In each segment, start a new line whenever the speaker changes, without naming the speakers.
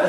We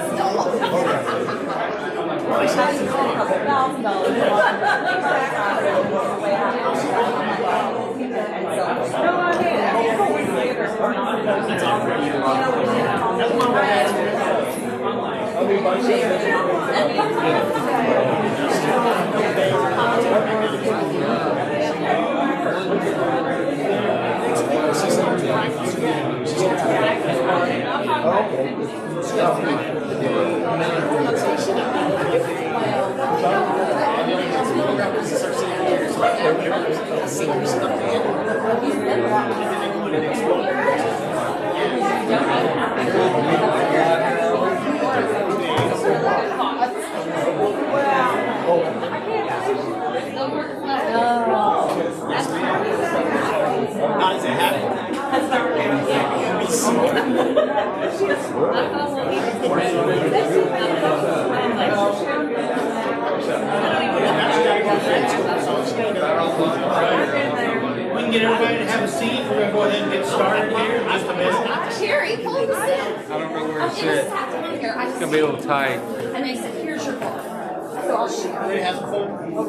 can get everybody to have a seat. We're going to go ahead and get started here in just a minute.
Sherry, pull the seat.
I don't know where it's at. It's gonna be a little tight.
And they said, here's your book. So I'll share.
Everybody has a phone?
Of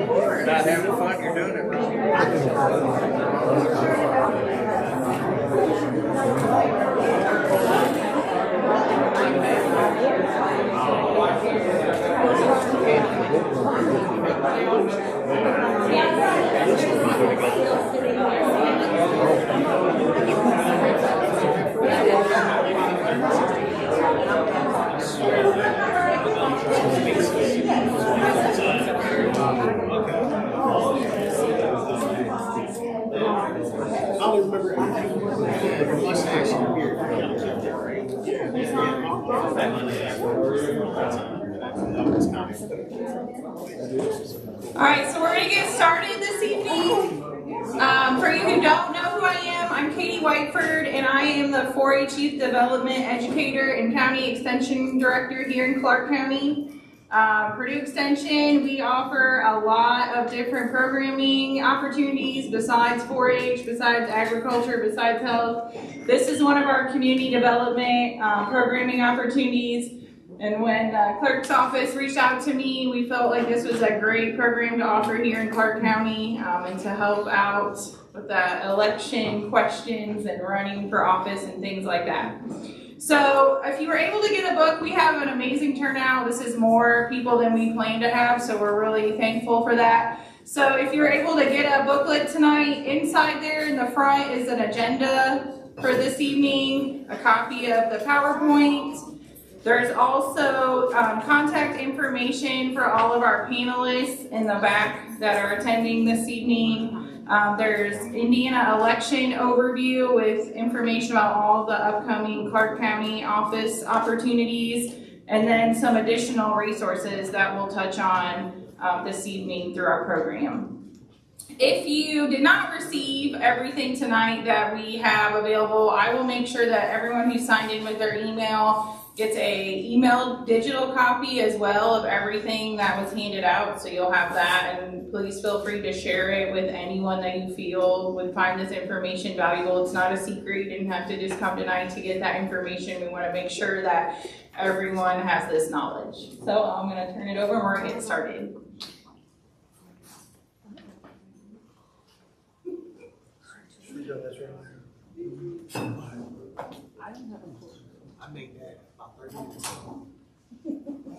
course.
Not having fun, you're doing it right.
I'll remember everything. Let's action here.
All right, so we're going to get started this evening. For you who don't know who I am, I'm Katie Whiteford, and I am the 4-H Youth Development Educator and County Extension Director here in Clark County. Purdue Extension, we offer a lot of different programming opportunities besides 4-H, besides agriculture, besides health. This is one of our community development programming opportunities. And when the clerk's office reached out to me, we felt like this was a great program to offer here in Clark County and to help out with the election questions and running for office and things like that. So if you were able to get a book, we have an amazing turnout. This is more people than we planned to have, so we're really thankful for that. So if you're able to get a booklet tonight, inside there in the front is an agenda for this evening, a copy of the PowerPoint. There's also contact information for all of our panelists in the back that are attending this evening. There's Indiana election overview with information about all the upcoming Clark County office opportunities, and then some additional resources that we'll touch on this evening through our program. If you did not receive everything tonight that we have available, I will make sure that everyone who signed in with their email gets a emailed digital copy as well of everything that was handed out, so you'll have that, and please feel free to share it with anyone that you feel would find this information valuable. It's not a secret. You didn't have to just come tonight to get that information. We want to make sure that everyone has this knowledge. So I'm going to turn it over and we're going to get started.
I made that about 30 minutes ago.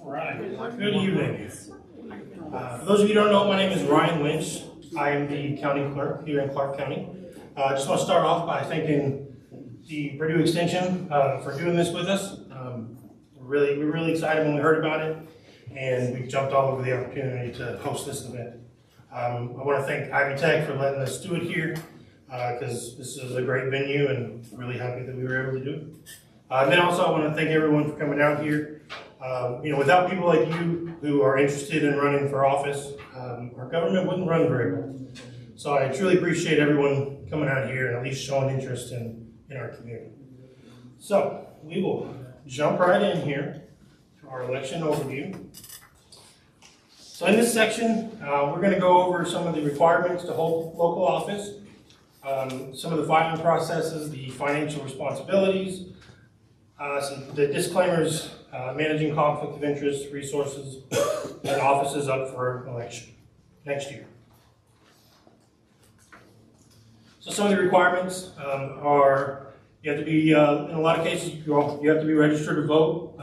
All right. Good evening. For those of you who don't know, my name is Ryan Lynch. I am the county clerk here in Clark County. I just want to start off by thanking the Purdue Extension for doing this with us. We're really excited when we heard about it, and we jumped all over the opportunity to host this event. I want to thank Ivy Tech for letting us do it here, because this is a great venue, and really happy that we were able to do it. And then also I want to thank everyone for coming out here. Without people like you who are interested in running for office, our government wouldn't run very well. So I truly appreciate everyone coming out here and at least showing interest in our community. So we will jump right in here to our election overview. So in this section, we're going to go over some of the requirements to hold local office, some of the filing processes, the financial responsibilities, So the disclaimers, managing conflict of interest, resources, and offices up for election next year. So some of the requirements are you have to be, in a lot of cases, you have to be registered to vote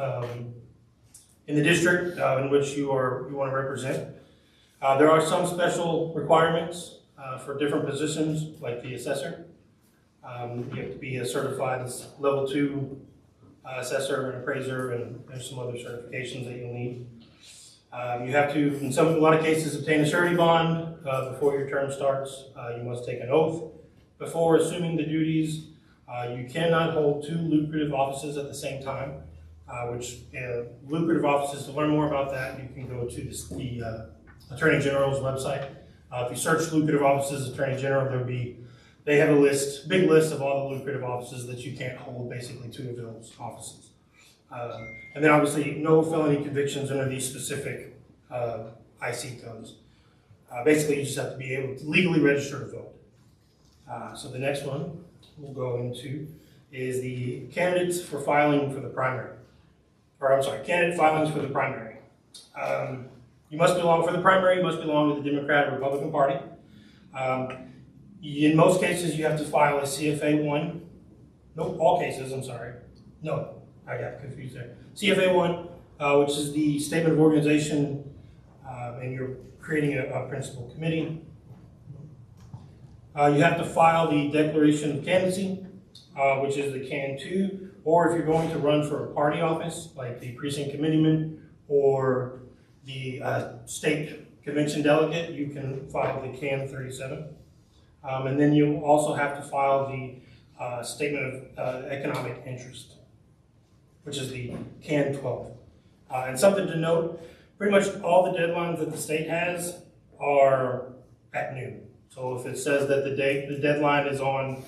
in the district in which you want to represent. There are some special requirements for different positions, like the assessor. You have to be certified as level 2 assessor and appraiser, and there's some other certifications that you'll need. You have to, in a lot of cases, obtain a surety bond before your term starts. You must take an oath before assuming the duties. You cannot hold 2 lucrative offices at the same time, lucrative offices, to learn more about that, you can go to the Attorney General's website. If you search lucrative offices, Attorney General, they have a big list of all the lucrative offices that you can't hold, basically 2 of those offices. And then obviously no felony convictions under these specific IC codes. Basically you just have to be able to legally register to vote. So the next one we'll go into is the candidates for filing for the primary. Candidate filings for the primary. You must belong, for the primary, you must belong to the Democrat or Republican Party. In most cases, you have to file a CFA 1. Nope, all cases, I'm sorry. No, I got confused there. CFA 1, which is the statement of organization, and you're creating a principal committee. You have to file the declaration of candidacy, which is the CAN 2, or if you're going to run for a party office, like the precinct committeeman or the state convention delegate, you can file the CAN 37. And then you also have to file the statement of economic interest, which is the CAN 12. And something to note, pretty much all the deadlines that the state has are at noon. So if it says that the deadline is on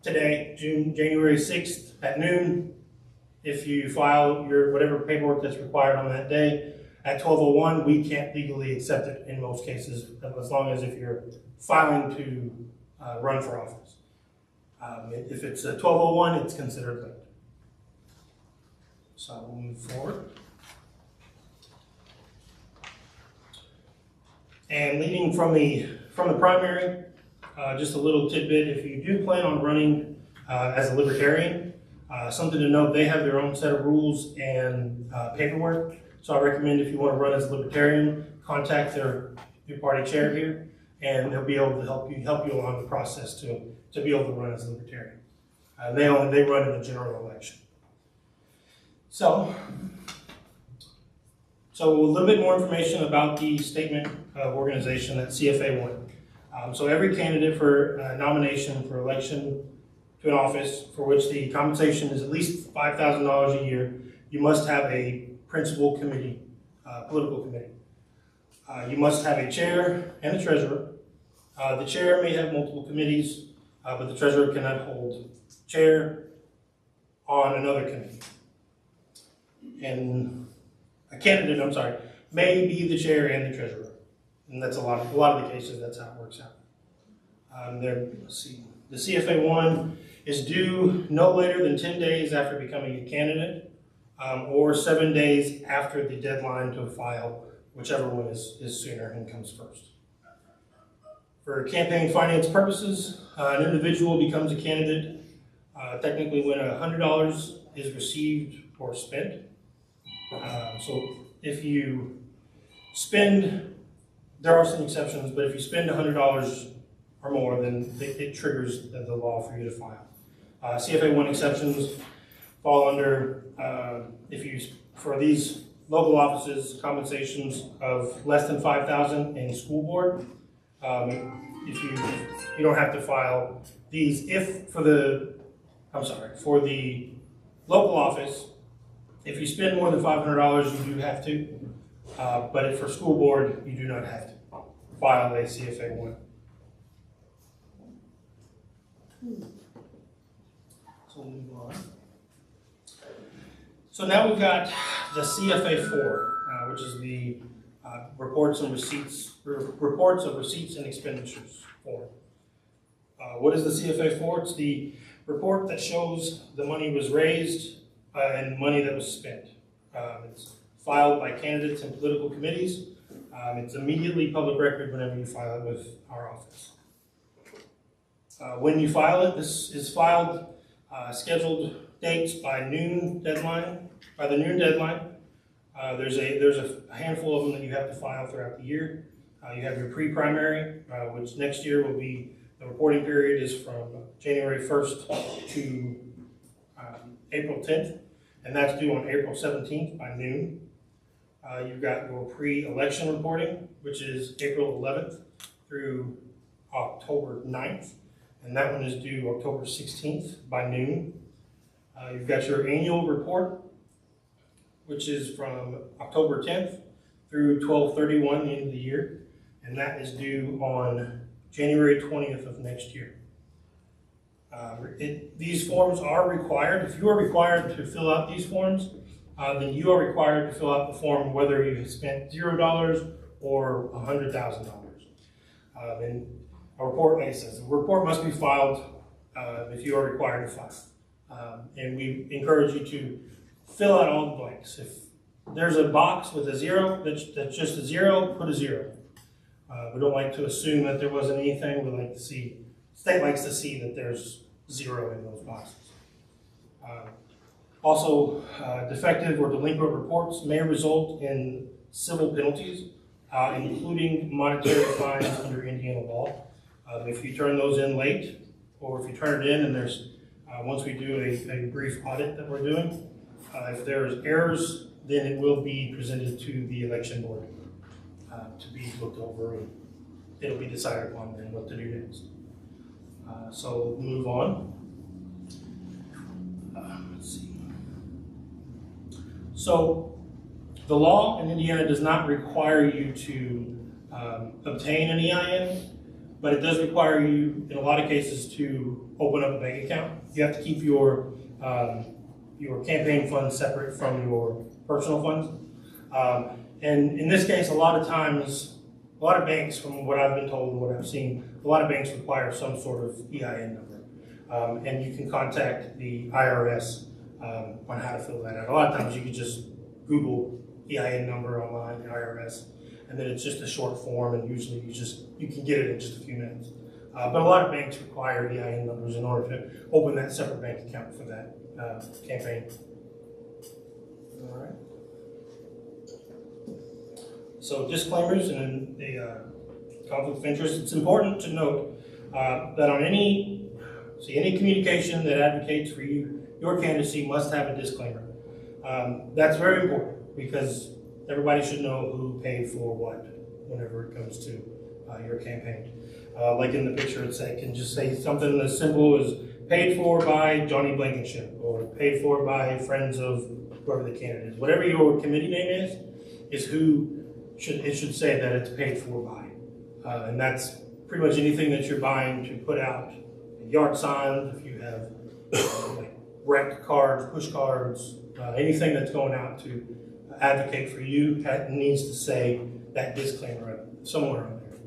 today, January 6th at noon, if you file your whatever paperwork that's required on that day at 12:01, we can't legally accept it in most cases, as long as if you're filing to run for office. If it's at 12:01, it's considered late. So we'll move forward. And leading from the primary, just a little tidbit, if you do plan on running as a libertarian, something to note, they have their own set of rules and paperwork. So I recommend if you want to run as a libertarian, contact your party chair here, and they'll be able to help you along the process to be able to run as a libertarian. They run in the general election. So a little bit more information about the statement of organization at CFA 1. So every candidate for nomination for election to an office for which the compensation is at least $5,000 a year, you must have a principal committee, political committee. You must have a chair and a treasurer. The chair may have multiple committees, but the treasurer cannot hold chair on another committee. And a candidate, may be the chair and the treasurer. And that's a lot of the cases, that's how it works out. Let's see. The CFA 1 is due no later than 10 days after becoming a candidate, or 7 days after the deadline to file, whichever one is sooner and comes first. For campaign finance purposes, an individual becomes a candidate technically when $100 is received or spent. So if you spend, there are some exceptions, but if you spend $100 or more, then it triggers the law for you to file. CFA 1 exceptions fall under, for these local offices, compensations of less than $5,000 in school board. If you don't have to file these. For the local office, if you spend more than $500, you do have to. But for school board, you do not have to file a CFA 1. So we'll move on. So now we've got the CFA 4, which is the reports of receipts and expenditures form. What is the CFA 4? It's the report that shows the money was raised and money that was spent. It's filed by candidates and political committees. It's immediately public record whenever you file it with our office. When you file it, this is filed scheduled dates by the noon deadline. There's a handful of them that you have to file throughout the year. You have your pre-primary, which next year will be, the reporting period is from January 1st to April 10th, and that's due on April 17th by noon. You've got your pre-election reporting, which is April 11th through October 9th, and that one is due October 16th by noon. You've got your annual report, which is from October 10th through 12/31, the end of the year, and that is due on January 20th of next year. These forms are required. If you are required to fill out these forms, then you are required to fill out the form whether you have spent $0 or $100,000. And a report, like I said, the report must be filed if you are required to file. And we encourage you to fill out all the blanks. If there's a box with a 0 that's just a 0, put a 0. We don't like to assume that there wasn't anything. We like to see, state likes to see that there's 0 in those boxes. Also, defective or delinquent reports may result in civil penalties, including monetary fines under Indiana law. If you turn those in late, or if you turn it in and there's, once we do a brief audit that we're doing, if there's errors, then it will be presented to the election board to be looked over, and it'll be decided upon then what to do next. So we'll move on. Let's see. So the law in Indiana does not require you to obtain an EIN, but it does require you, in a lot of cases, to open up a bank account. You have to keep your campaign funds separate from your personal funds. And in this case, a lot of times, a lot of banks, from what I've been told and what I've seen, a lot of banks require some sort of EIN number. And you can contact the IRS on how to fill that out. A lot of times you can just Google EIN number online, the IRS, and then it's just a short form, and usually you can get it in just a few minutes. But a lot of banks require EIN numbers in order to open that separate bank account for that campaign. All right. So disclaimers and the conflict of interest. It's important to note that on any communication that advocates for your candidacy must have a disclaimer. That's very important because everybody should know who paid for what whenever it comes to your campaign. Like in the picture, it can just say something as simple as paid for by Johnny Blankenship or paid for by friends of whoever the candidate is. Whatever your committee name is who it should say that it's paid for by. And that's pretty much anything that you're buying to put out. Yard signs, if you have like rec cards, push cards, anything that's going out to advocate for you needs to say that disclaimer somewhere on there.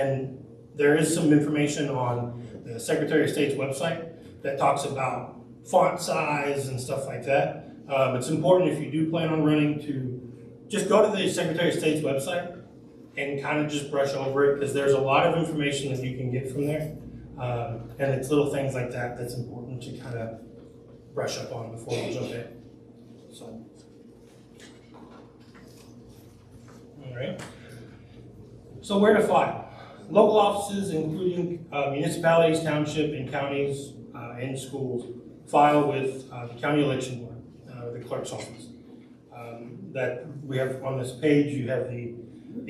And there is some information on the Secretary of State's website that talks about font size and stuff like that. It's important if you do plan on running to just go to the Secretary of State's website and kind of just brush over it, because there's a lot of information that you can get from there. And it's little things like that that's important to kind of brush up on before you jump in. So, all right. So where to file? Local offices, including municipalities, township, and counties, and schools, file with the county election board, the clerk's office. That we have on this page, you have the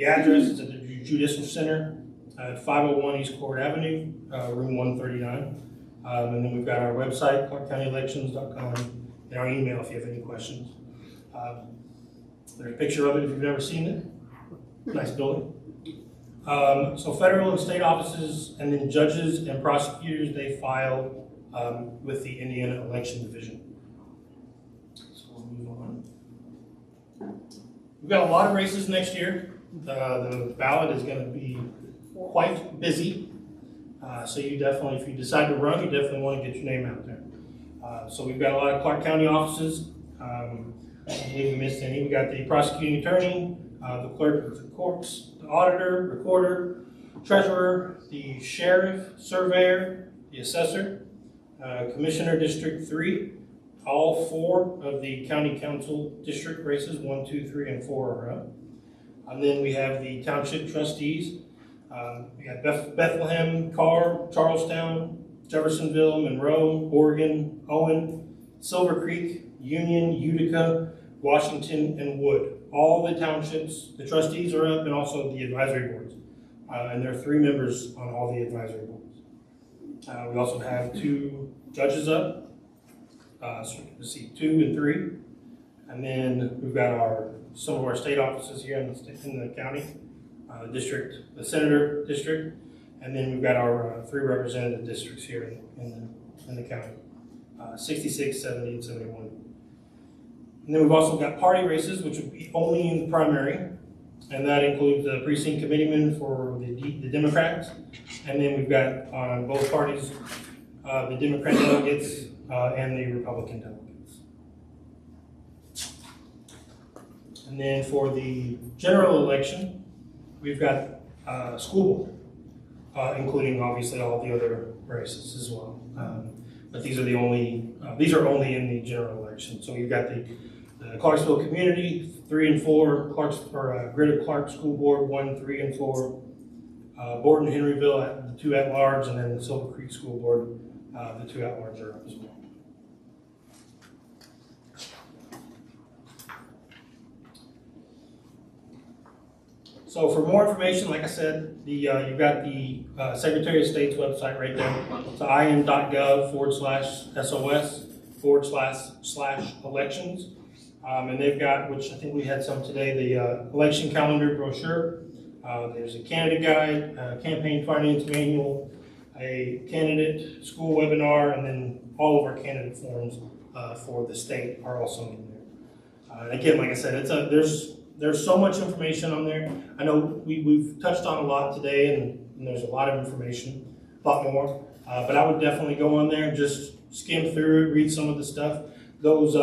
address. It's at the Judicial Center at 501 East Court Avenue, room 139. And then we've got our website, ClarkCountyElections.com, and our email if you have any questions. There's a picture of it if you've never seen it. Nice building. So federal and state offices, and then judges and prosecutors, they file with the Indiana Election Division. So we'll move on. We've got a lot of races next year. The ballot is going to be quite busy. So you definitely, if you decide to run, you definitely want to get your name out there. So we've got a lot of Clark County offices. I don't believe we missed any. We got the prosecuting attorney, the clerk of the courts, the auditor, recorder, treasurer, the sheriff, surveyor, the assessor, commissioner District 3. All 4 of the county council district races, 1, 2, 3, and 4 are up. And then we have the township trustees. We got Bethlehem, Carr, Charlestown, Jeffersonville, Monroe, Oregon, Owen, Silver Creek, Union, Utica, Washington, and Wood. All the townships, the trustees are up, and also the advisory boards. And there are 3 members on all the advisory boards. We also have 2 judges up. So let's see, 2 and 3. And then we've got some of our state offices here in the county, district, the senator district, and then we've got our 3 representative districts here in the county, 66, 70, and 71. And then we've also got party races, which would be only in the primary, and that includes the precinct committeeman for the Democrats, and then we've got on both parties the Democrat delegates and the Republican delegates. And then for the general election, we've got school board, including obviously all the other races as well. But these are only in the general election. So you've got the Clarksville Community, 3 and 4, Greater Clark School Board, 1, 3, and 4, Borden Henryville, the 2 at large, and then the Silver Creek School Board, the 2 at large are up as well. So for more information, like I said, you've got the Secretary of State's website right there. It's im.gov/SOS/elections. And they've got, which I think we had some today, the election calendar brochure. There's a candidate guide, a campaign finance manual, a candidate school webinar, and then all of our candidate forms for the state are also in there. And again, like I said, there's so much information on there. I know we've touched on a lot today, and there's a lot of information, a lot more. But I would definitely go on there and just skim through it, read some of the stuff. Those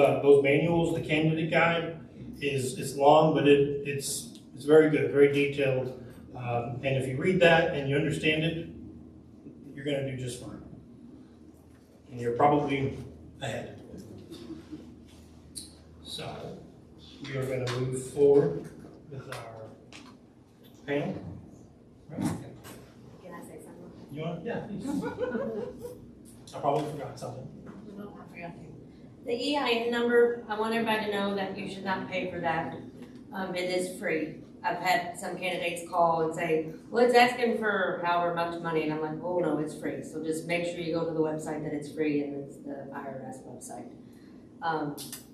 manuals, the candidate guide, it's long, but it's very good, very detailed. And if you read that and you understand it, you're going to do just fine. And you're probably ahead. So we are going to move forward with our panel. Right?
Can I say something?
You want? Yeah, please. I probably forgot something.
No, I forgot to. The EIN number, I want everybody to know that you should not pay for that. It is free. I've had some candidates call and say, well, it's asking for however much money, and I'm like, oh no, it's free. So just make sure you go to the website that it's free, and it's the IRS website.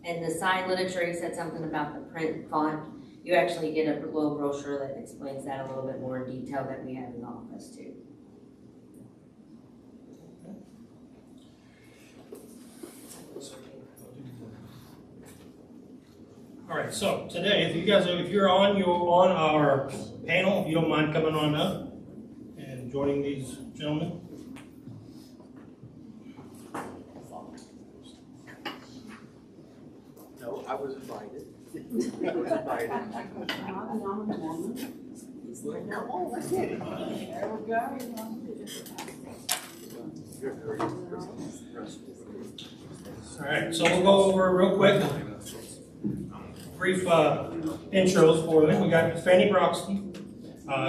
And the sign literature, you said something about the print font. You actually get a little brochure that explains that a little bit more in detail that we have in the office too.
All right, so today, if you're on our panel, if you don't mind coming on up and joining these gentlemen.
No, I was invited. I was invited. Come on, let's get it. There we go.
All right, so we'll go over real quick. Brief intros for them. We got Fanny Broxton.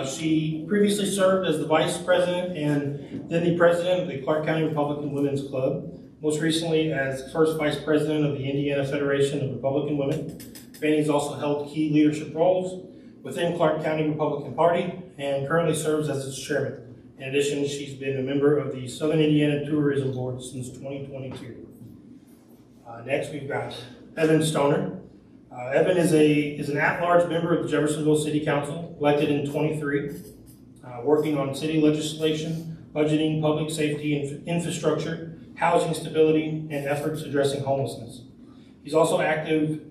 She previously served as the vice president and then the president of the Clark County Republican Women's Club. Most recently as first vice president of the Indiana Federation of Republican Women. Fanny's also held key leadership roles within Clark County Republican Party and currently serves as its chairman. In addition, she's been a member of the Southern Indiana Tourism Board since 2022. Next, we've got Evan Stoner. Evan is an at-large member of the Jeffersonville City Council, elected in 23, working on city legislation, budgeting, public safety, infrastructure, housing stability, and efforts addressing homelessness. He's also active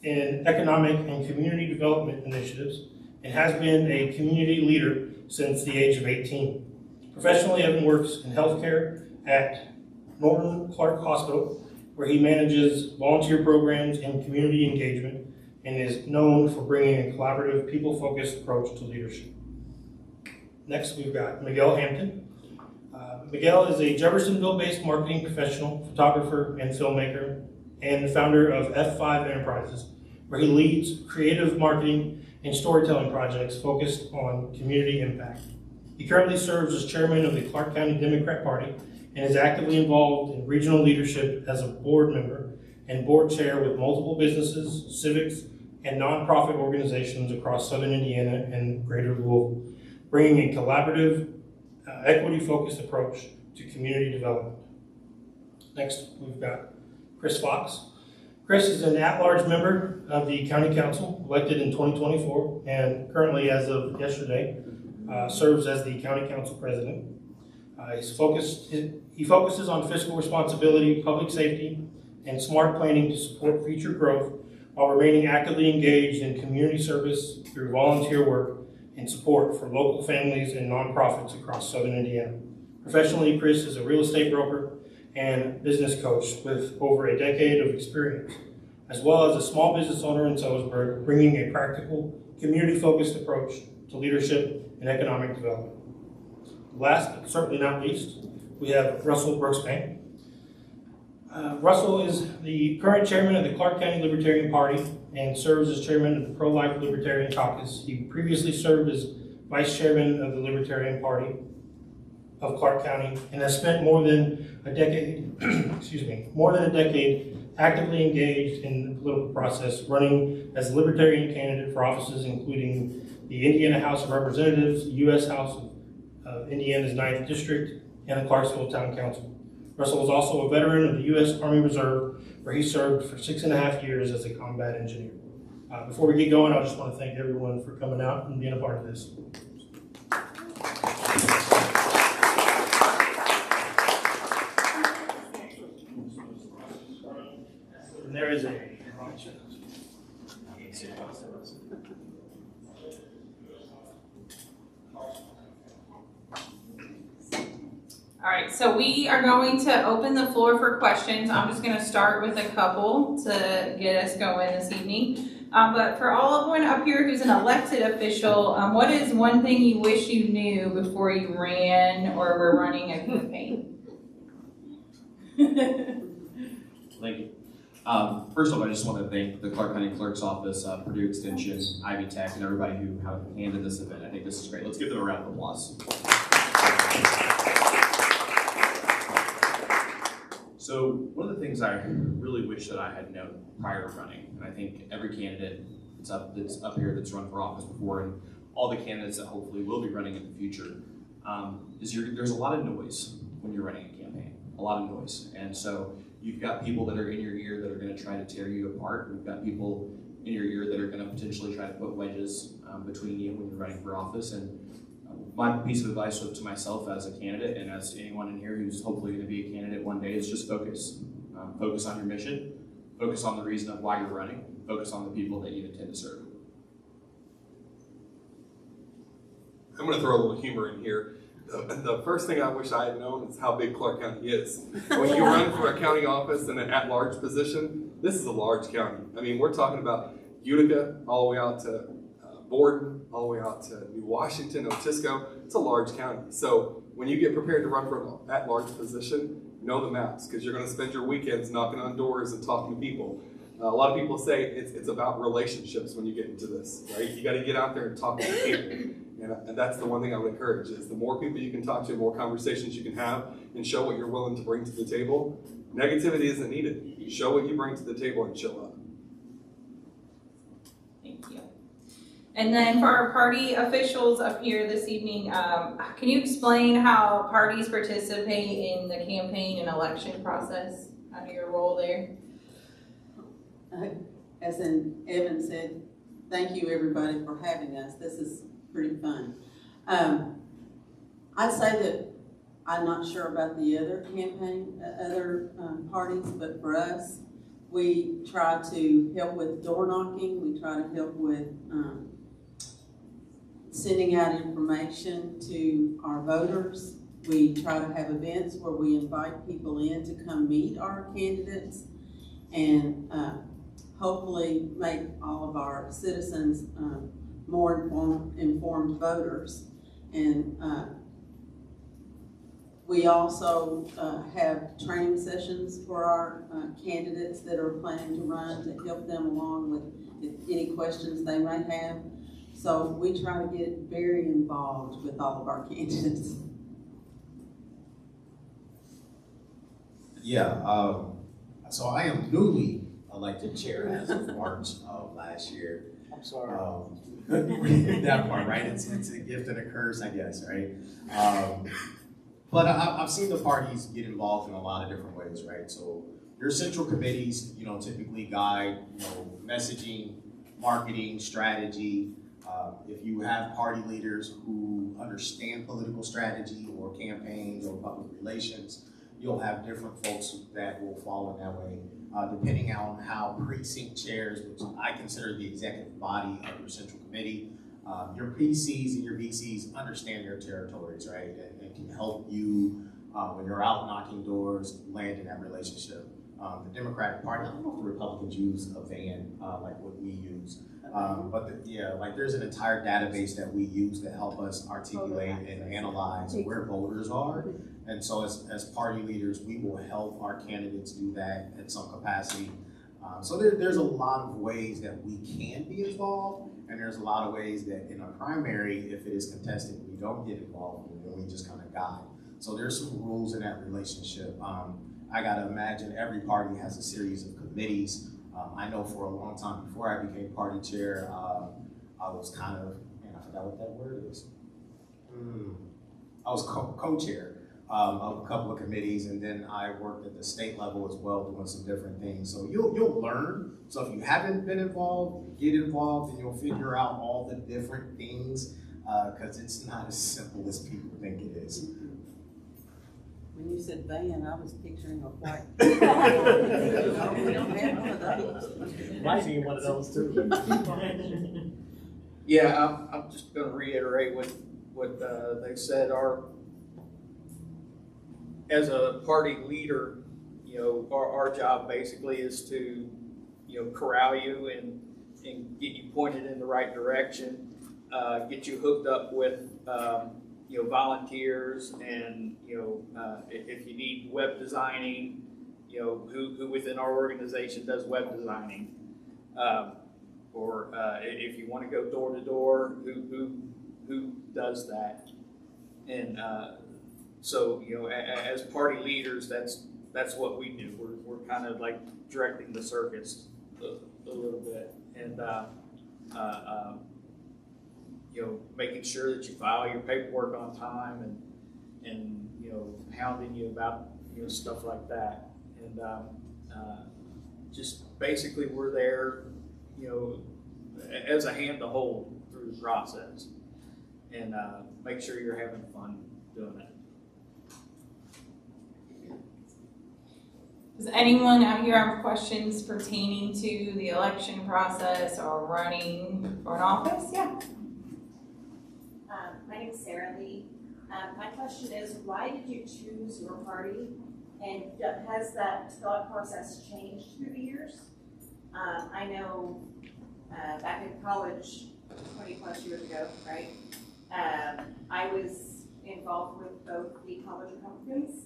in economic and community development initiatives and has been a community leader since the age of 18. Professionally, Evan works in healthcare at Norton Clark Hospital where he manages volunteer programs and community engagement and is known for bringing a collaborative, people-focused approach to leadership. Next, we've got Miguel Hampton. Miguel is a Jeffersonville-based marketing professional, photographer, and filmmaker, and the founder of F5 Enterprises, where he leads creative marketing and storytelling projects focused on community impact. He currently serves as chairman of the Clark County Democrat Party and is actively involved in regional leadership as a board member and board chair with multiple businesses, civics, and nonprofit organizations across Southern Indiana and Greater Louisville, bringing a collaborative, equity-focused approach to community development. Next, we've got Chris Fox. Chris is an at-large member of the County Council, elected in 2024, and currently, as of yesterday, serves as the County Council President. He focuses on fiscal responsibility, public safety, and smart planning to support future growth while remaining actively engaged in community service through volunteer work and support for local families and nonprofits across Southern Indiana. Professionally, Chris is a real estate broker and business coach with over a decade of experience, as well as a small business owner in Sellersburg, bringing a practical, community-focused approach to leadership and economic development. Last, but certainly not least, we have Russell Brooksbank. Russell is the current chairman of the Clark County Libertarian Party and serves as chairman of the Pro-Life Libertarian Caucus. He previously served as vice chairman of the Libertarian Party of Clark County and has spent more than a decade, actively engaged in the political process, running as a Libertarian candidate for offices including the Indiana House of Representatives, the U.S. House of Indiana's 9th District, and the Clarksville Town Council. Russell is also a veteran of the U.S. Army Reserve, where he served for 6.5 years as a combat engineer. Before we get going, I just want to thank everyone for coming out and being a part of this. And there is a
All right, so we are going to open the floor for questions. I'm just going to start with a couple to get us going this evening. But for all of one up here who's an elected official, what is one thing you wish you knew before you ran or were running a campaign?
Thank you. First off, I just want to thank the Clark County Clerk's Office, Purdue Extension, Ivy Tech, and everybody who have handled this event. I think this is great. Let's give them a round of applause. So one of the things I really wish that I had known prior to running, and I think every candidate that's up here that's run for office before, and all the candidates that hopefully will be running in the future, there's a lot of noise when you're running a campaign, a lot of noise. And so you've got people that are in your ear that are going to try to tear you apart. We've got people in your ear that are going to potentially try to put wedges between you when you're running for office. And my piece of advice to myself as a candidate and as anyone in here who's hopefully going to be a candidate one day is just focus. Focus on your mission, focus on the reason of why you're running, focus on the people that you intend to serve.
I'm going to throw a little humor in here. The first thing I wish I had known is how big Clark County is. When you run for a county office in an at-large position, this is a large county. I mean, we're talking about Utica all the way out to Borden, all the way out to New Washington, Otisco. It's a large county. So when you get prepared to run for an at-large position, know the maps, because you're going to spend your weekends knocking on doors and talking to people. A lot of people say it's about relationships when you get into this, right? You got to get out there and talk to people. And that's the one thing I would encourage is the more people you can talk to, the more conversations you can have, and show what you're willing to bring to the table. Negativity isn't needed. You show what you bring to the table and show up.
Thank you. And then for our party officials up here this evening, can you explain how parties participate in the campaign and election process? Kind of your role there?
As Evan said, thank you everybody for having us. This is pretty fun. I'd say that I'm not sure about the other parties, but for us, we try to help with door knocking. We try to help with sending out information to our voters. We try to have events where we invite people in to come meet our candidates and hopefully make all of our citizens more informed voters. And we also have training sessions for our candidates that are planning to run to help them along with any questions they might have. So we try to get very involved with all of our candidates.
Yeah, so I am newly elected chair as of March of last year.
I'm sorry.
That part, right? It's a gift and a curse, I guess, right? But I've seen the parties get involved in a lot of different ways, right? So your central committees, typically guide, messaging, marketing, strategy. If you have party leaders who understand political strategy or campaigns or public relations, you'll have different folks that will fall in that way, depending on how precinct chairs, which I consider the executive body of your central committee, your PCs and your VCs understand their territories, right? And can help you when you're out knocking doors, land in that relationship. The Democratic Party, I don't know if the Republicans use a van like what we use, but there's an entire database that we use to help us articulate and analyze where voters are. And so as party leaders, we will help our candidates do that in some capacity. So there's a lot of ways that we can be involved, and there's a lot of ways that in a primary, if it is contested, we don't get involved, and we just kind of guide. So there's some rules in that relationship. I gotta imagine every party has a series of committees. I know for a long time before I became party chair, I was kind of, I forgot what that word is. I was co-chair of a couple of committees, and then I worked at the state level as well, doing some different things. So you'll learn. So if you haven't been involved, get involved, and you'll figure out all the different things, because it's not as simple as people think it is.
When you said van, I was picturing a white. We don't have one of those.
Might be one of those too.
Yeah, I'm just going to reiterate what they said. As a party leader, our job basically is to, corral you and get you pointed in the right direction, get you hooked up with, volunteers, and if you need web designing, who within our organization does web designing, or if you want to go door to door, who does that, and so as party leaders, that's what we do. We're kind of like directing the circus a little bit, and making sure that you file your paperwork on time, and hounding you about stuff like that, and just basically we're there as a hand to hold through the process, and make sure you're having fun doing it.
Does anyone out here have questions pertaining to the election process or running for an office? Yeah.
My name is Sarah Lee. My question is, why did you choose your party, and has that thought process changed through the years? I know back in college 20 plus years ago, right, I was involved with both the College Republicans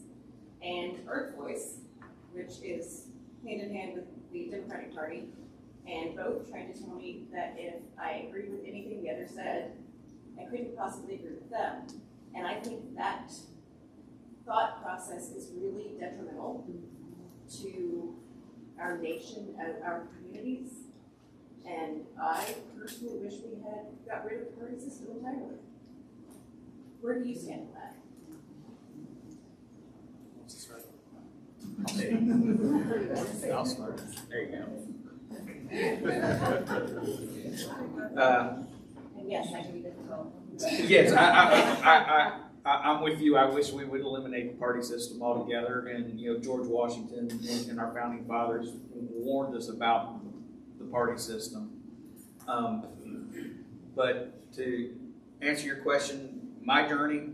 and Earth Voice, which is hand in hand with the Democratic Party, and both tried to tell me that if I agreed with anything the other said, I couldn't possibly agree with them. And I think that thought process is really detrimental to our nation and our communities. And I personally wish we had got rid of the party system entirely. Where do you stand on that?
I'll start. There you go.
And yes, that can be difficult.
Yes, I'm with you. I wish we would eliminate the party system altogether. And George Washington and our founding fathers warned us about the party system. But to answer your question, my journey,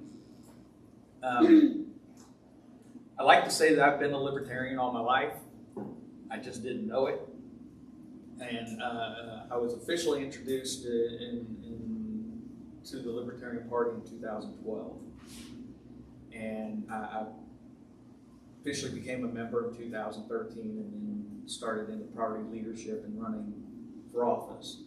I like to say that I've been a libertarian all my life. I just didn't know it. And I was officially introduced to the Libertarian Party in 2012. And I officially became a member in 2013 and then started into party leadership and running for office.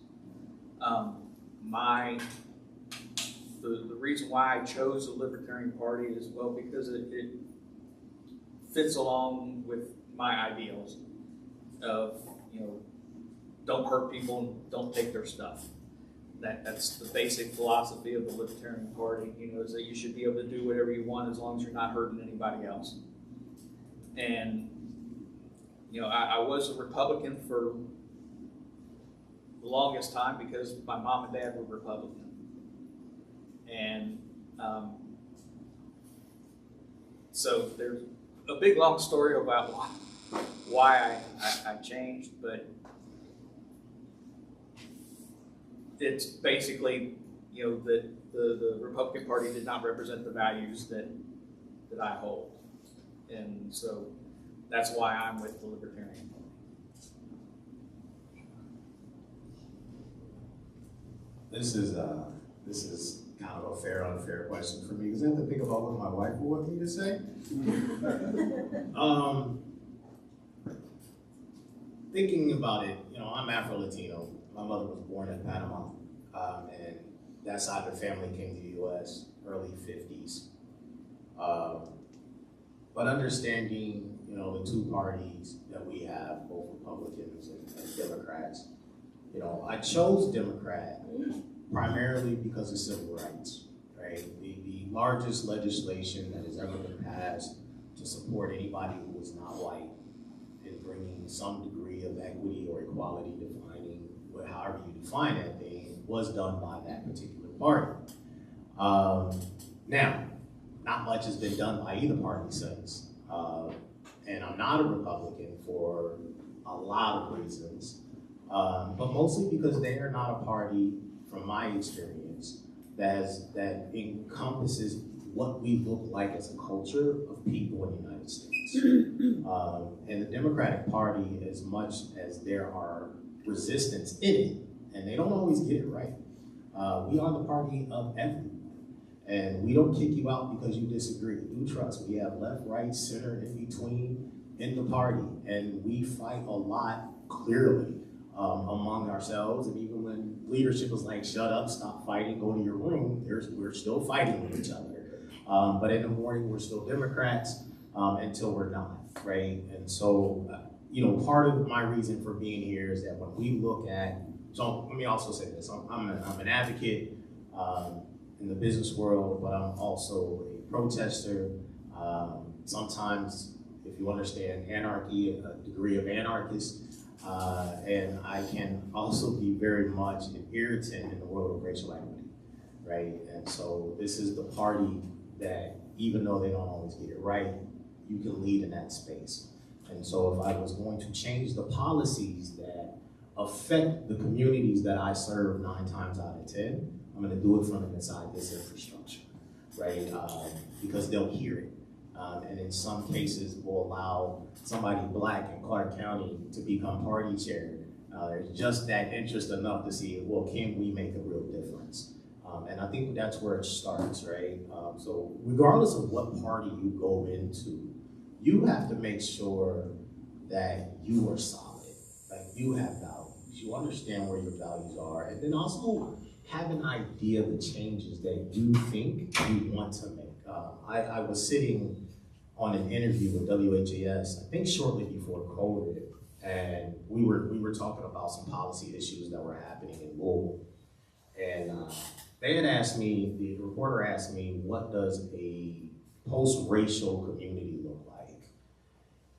The reason why I chose the Libertarian Party is, well, because it fits along with my ideals of, don't hurt people and don't take their stuff. That's the basic philosophy of the Libertarian Party, is that you should be able to do whatever you want as long as you're not hurting anybody else. And, I was a Republican for the longest time because my mom and dad were Republican. And so there's a big long story about why I changed, but it's basically, that the Republican Party did not represent the values that I hold. And so that's why I'm with the Libertarian Party.
This is kind of a fair, unfair question for me, because I have to think about what my wife would want me to say. Thinking about it, I'm Afro-Latino. My mother was born in Panama, and that side of the family came to the U.S. early 50s. But understanding, the two parties that we have, both Republicans and Democrats, I chose Democrat primarily because of civil rights, right? The largest legislation that has ever been passed to support anybody who is not white in bringing some degree of equity or equality, defining however you define that thing, was done by that particular party. Now, not much has been done by either party since. And I'm not a Republican for a lot of reasons, but mostly because they are not a party, from my experience, that encompasses what we look like as a culture of people in the United States. And the Democratic Party, as much as there are resistance in it, and they don't always get it right, we are the party of everyone. And we don't kick you out because you disagree. Do trust, we have left, right, center, in between in the party. And we fight a lot, clearly, among ourselves. And even when leadership was like, shut up, stop fighting, go to your room, we're still fighting with each other. But in the morning, we're still Democrats until we're not, right? And so, part of my reason for being here is that when we look at, so let me also say this, I'm an advocate in the business world, but I'm also a protester. Sometimes, if you understand anarchy, a degree of anarchist, and I can also be very much an irritant in the world of racial equity, right? And so this is the party that, even though they don't always get it right, you can lead in that space. And so if I was going to change the policies that affect the communities that I serve 9 times out of 10, I'm gonna do it from inside this infrastructure, right? Because they'll hear it. And in some cases will allow somebody Black in Clark County to become party chair. There's just that interest enough to see, well, can we make a real difference? And I think that's where it starts, right? So regardless of what party you go into, you have to make sure that you are solid, like you have values, you understand where your values are, and then also have an idea of the changes that you think you want to make. I was sitting on an interview with WHAS, I think shortly before COVID, and we were talking about some policy issues that were happening in Louisville. And they had asked me, the reporter asked me, what does a post-racial community look like?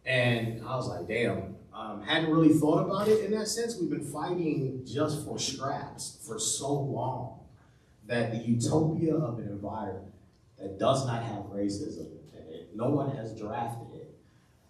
And I was like, damn, hadn't really thought about it in that sense. We've been fighting just for scraps for so long that the utopia of an environment that does not have racism in it, no one has drafted it.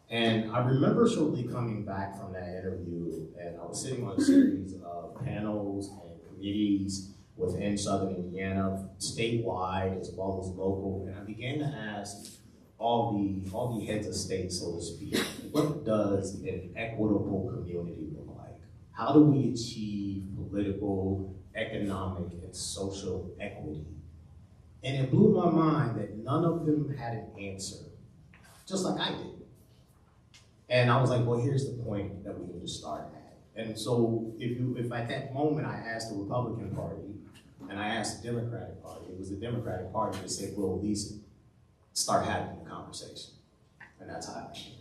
And I remember shortly coming back from that interview, and I was sitting on a series of panels and committees within Southern Indiana, statewide as well as local, and I began to ask all the heads of state, so to speak, what does an equitable community look like? How do we achieve political, economic, and social equity? And it blew my mind that none of them had an answer, just like I did. And I was like, well, here's the point that we need to start at. And so if at that moment I asked the Republican Party and I asked the Democratic Party, it was the Democratic Party that said, well, at least start having the conversation. And that's how I came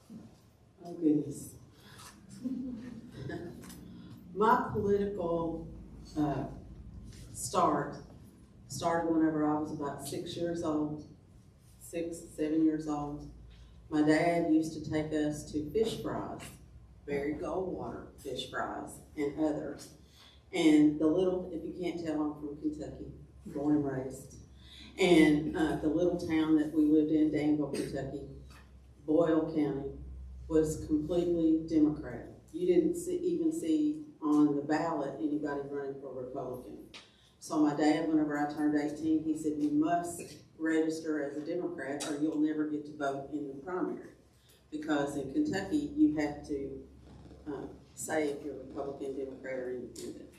here.
Oh, goodness. My political started whenever I was about 6 years old, 6, 7 years old. My dad used to take us to fish fries, Barry Goldwater fish fries, and others. And the little, if you can't tell, I'm from Kentucky, born and raised. And the little town that we lived in, Danville, Kentucky, Boyle County, was completely Democrat. You didn't even see on the ballot anybody running for Republican. So my dad, whenever I turned 18, he said, you must register as a Democrat or you'll never get to vote in the primary. Because in Kentucky, you have to say if you're Republican, Democrat, or Independent.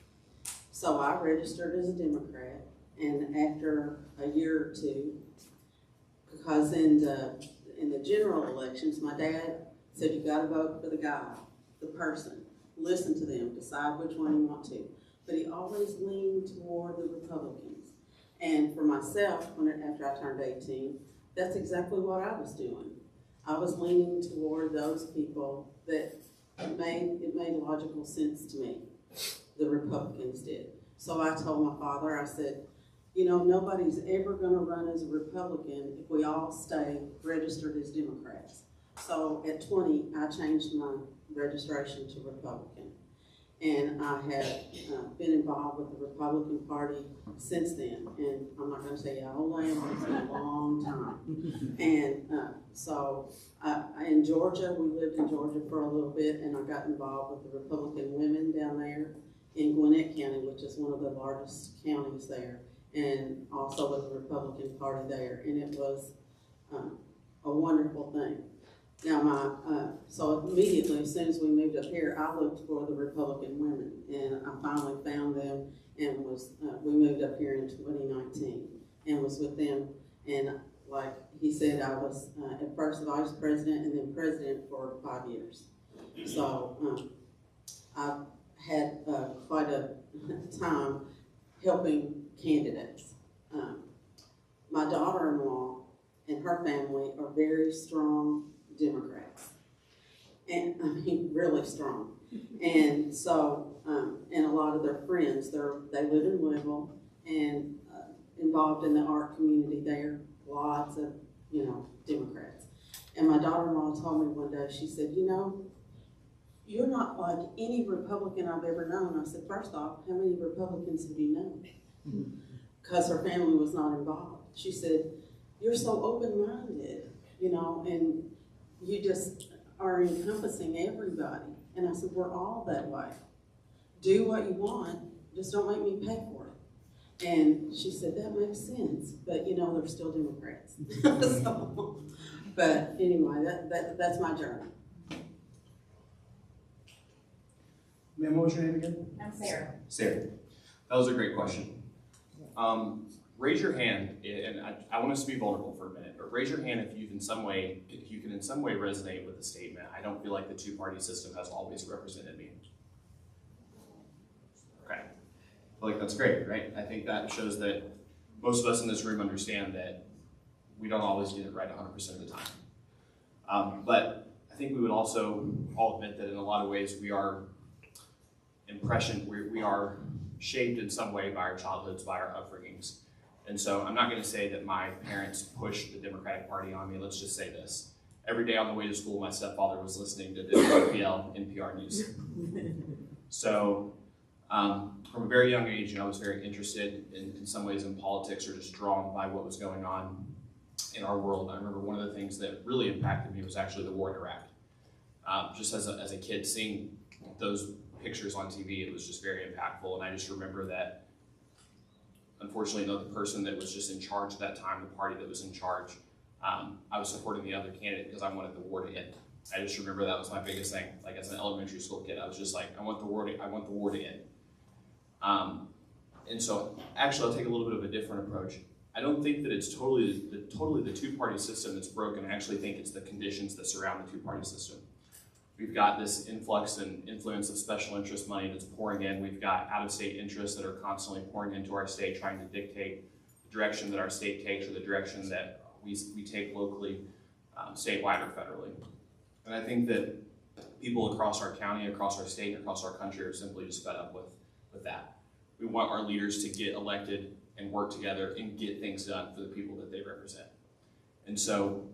So I registered as a Democrat, and after a year or two, because in the general elections, my dad said you gotta vote for the guy, the person, listen to them, decide which one you want to. But he always leaned toward the Republicans. And for myself, after I turned 18, that's exactly what I was doing. I was leaning toward those people that it made logical sense to me. The Republicans did. So I told my father, I said, you know, nobody's ever gonna run as a Republican if we all stay registered as Democrats. So at 20, I changed my registration to Republican. And I have been involved with the Republican Party since then. And I'm not gonna tell you how old I am, but it's been a long time. And so in Georgia, we lived in Georgia for a little bit, and I got involved with the Republican women down there in Gwinnett County, which is one of the largest counties there, and also with the Republican Party there. And it was a wonderful thing. Now so immediately, as soon as we moved up here, I looked for the Republican women, and I finally found them, and we moved up here in 2019, and was with them. And like he said, I was at first vice president and then president for 5 years. So I've had quite a time helping candidates. My daughter-in-law and her family are very strong Democrats, and I mean really strong. And so, and a lot of their friends, they live in Louisville and involved in the art community there. Lots of, Democrats. And my daughter-in-law told me one day, she said, you know, you're not like any Republican I've ever known. I said, first off, how many Republicans have you known? Because her family was not involved. She said, you're so open-minded, and you just are encompassing everybody. And I said, we're all that way. Do what you want, just don't make me pay for it. And she said, that makes sense, but they're still Democrats. So, but anyway, that's my journey.
Ma'am, what was your name again?
I'm Sarah.
Sarah, that was a great question. Raise your hand, and I want us to be vulnerable for a minute, but raise your hand if you can in some way resonate with the statement, I don't feel like the two-party system has always represented me. Okay, I feel like that's great, right? I think that shows that most of us in this room understand that we don't always get it right 100% of the time. But I think we would also all admit that in a lot of ways we are we are shaped in some way by our childhoods, by our upbringings. And so I'm not going to say that my parents pushed the Democratic Party on me. Let's just say this. Every day on the way to school, my stepfather was listening to WPL NPR News. So from a very young age, I was very interested in some ways in politics, or just drawn by what was going on in our world. I remember one of the things that really impacted me was actually the war in Iraq. Just as a kid, seeing those pictures on TV, it was just very impactful. And I just remember that, unfortunately, the person that was just in charge at that time, the party that was in charge, I was supporting the other candidate because I wanted the war to end. I just remember that was my biggest thing. Like as an elementary school kid, I was just like, I want the war to end. And so actually I'll take a little bit of a different approach. I don't think that it's totally the two-party system that's broken. I actually think it's the conditions that surround the two-party system. We've got this influx and influence of special interest money that's pouring in. We've got out-of-state interests that are constantly pouring into our state, trying to dictate the direction that our state takes or the direction that we take locally, statewide or federally. And I think that people across our county, across our state, and across our country are simply just fed up with that. We want our leaders to get elected and work together and get things done for the people that they represent. And so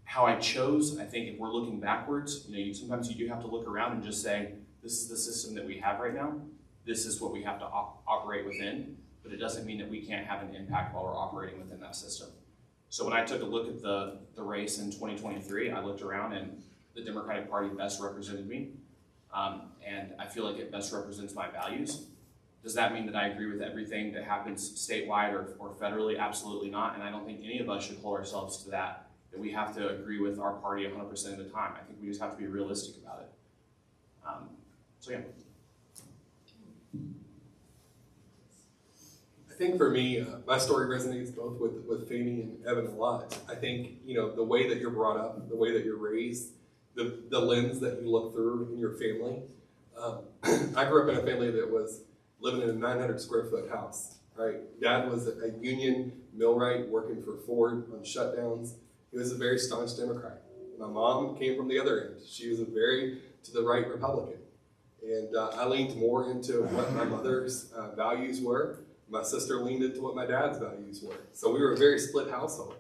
how I chose, I think if we're looking backwards, sometimes you do have to look around and just say, this is the system that we have right now. This is what we have to operate within, but it doesn't mean that we can't have an impact while we're operating within that system. So when I took a look at the race in 2023, I looked around and the Democratic Party best represented me. And I feel like it best represents my values. Does that mean that I agree with everything that happens statewide or federally? Absolutely not. And I don't think any of us should hold ourselves to that we have to agree with our party 100% of the time. I think we just have to be realistic about it. So yeah.
I think for me, my story resonates both with Fanny and Evan a lot. I think, the way that you're brought up, the way that you're raised, the lens that you look through in your family. I grew up in a family that was living in a 900 square foot house, right? Dad was a union millwright working for Ford on shutdowns. He was a very staunch Democrat. My mom came from the other end. She was a very to the right Republican. And I leaned more into what my mother's values were. My sister leaned into what my dad's values were. So we were a very split household.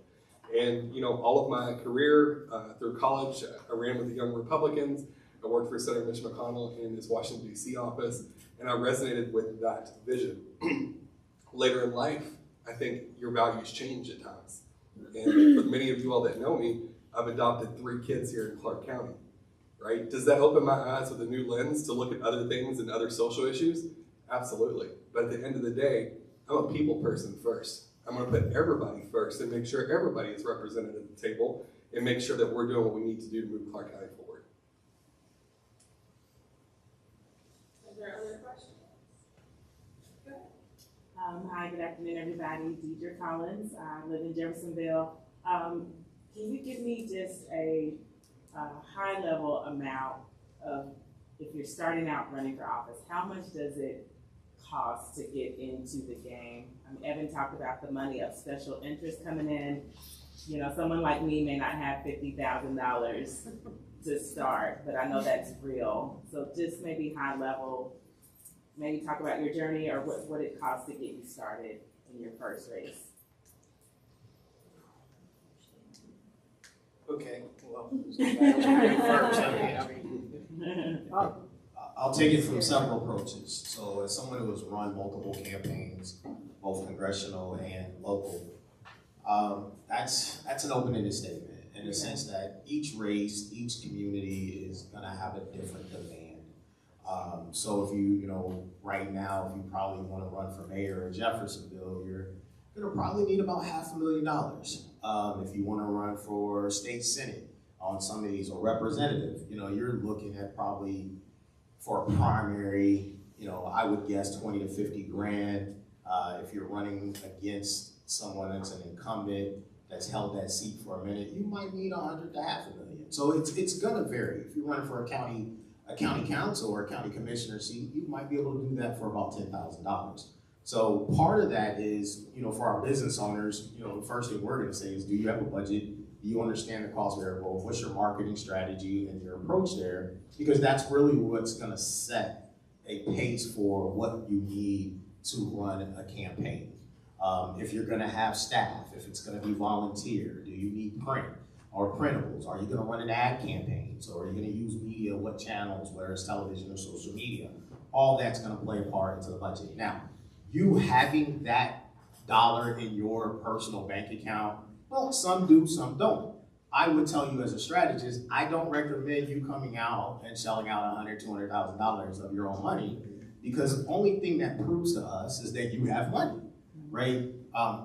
And, all of my career through college, I ran with the Young Republicans. I worked for Senator Mitch McConnell in his Washington, D.C. office, and I resonated with that vision. Later in life, I think your values change at times. And for many of you all that know me, I've adopted 3 kids here in Clark County, right? Does that open my eyes with a new lens to look at other things and other social issues? Absolutely. But at the end of the day, I'm a people person first. I'm going to put everybody first and make sure everybody is represented at the table and make sure that we're doing what we need to do to move Clark County forward.
Is there other questions?
Hi, good afternoon, everybody. Deidre Collins. I live in Jeffersonville. Can you give me just a high-level amount of, if you're starting out running for office, how much does it cost to get into the game? Evan talked about the money of special interest coming in. Someone like me may not have $50,000 to start, but I know that's real. So just maybe high level, maybe talk about your journey or what it costs to get you started in your first race.
Okay, well, first,
I'll take it from several approaches. So as someone who has run multiple campaigns, both congressional and local, that's an open-ended statement in the sense that each race, each community is gonna have a different demand. So if right now, if you probably wanna run for mayor in Jeffersonville, you're gonna probably need about $500,000. If you wanna run for state senate on some of these, or representative, you're looking at probably for a primary, I would guess 20 to 50 grand. If you're running against someone that's an incumbent that's held that seat for a minute, you might need 100 to $500,000. So it's gonna vary. If you're running for a county council or a county commissioner seat, you might be able to do that for about $10,000. So part of that is, for our business owners, the first thing we're gonna say is, do you have a budget? Do you understand the cost variable? What's your marketing strategy and your approach there? Because that's really what's gonna set a pace for what you need to run a campaign. If you're gonna have staff, if it's gonna be volunteer, do you need print or printables? Are you gonna run an ad campaign? So are you gonna use media, what channels, whether it's television or social media? All that's gonna play a part into the budget. Now, you having that dollar in your personal bank account, well, some do, some don't. I would tell you as a strategist, I don't recommend you coming out and shelling out $100,000, $200,000 of your own money, because the only thing that proves to us is that you have money, right?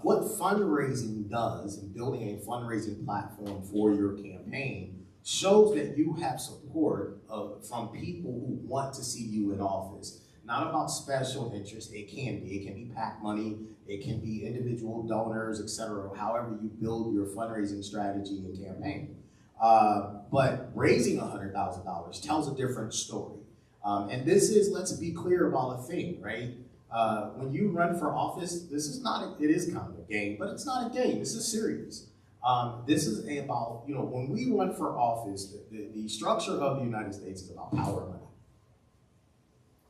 What fundraising does, and building a fundraising platform for your campaign, shows that you have support from people who want to see you in office. Not about special interest. It can be PAC money, it can be individual donors, etc. However you build your fundraising strategy and campaign. But raising $100,000 tells a different story. And this is, let's be clear about a thing, right? When you run for office, this is not, it is kind of a game, but it's not a game, this is serious. This is about, when we run for office, the structure of the United States is about power money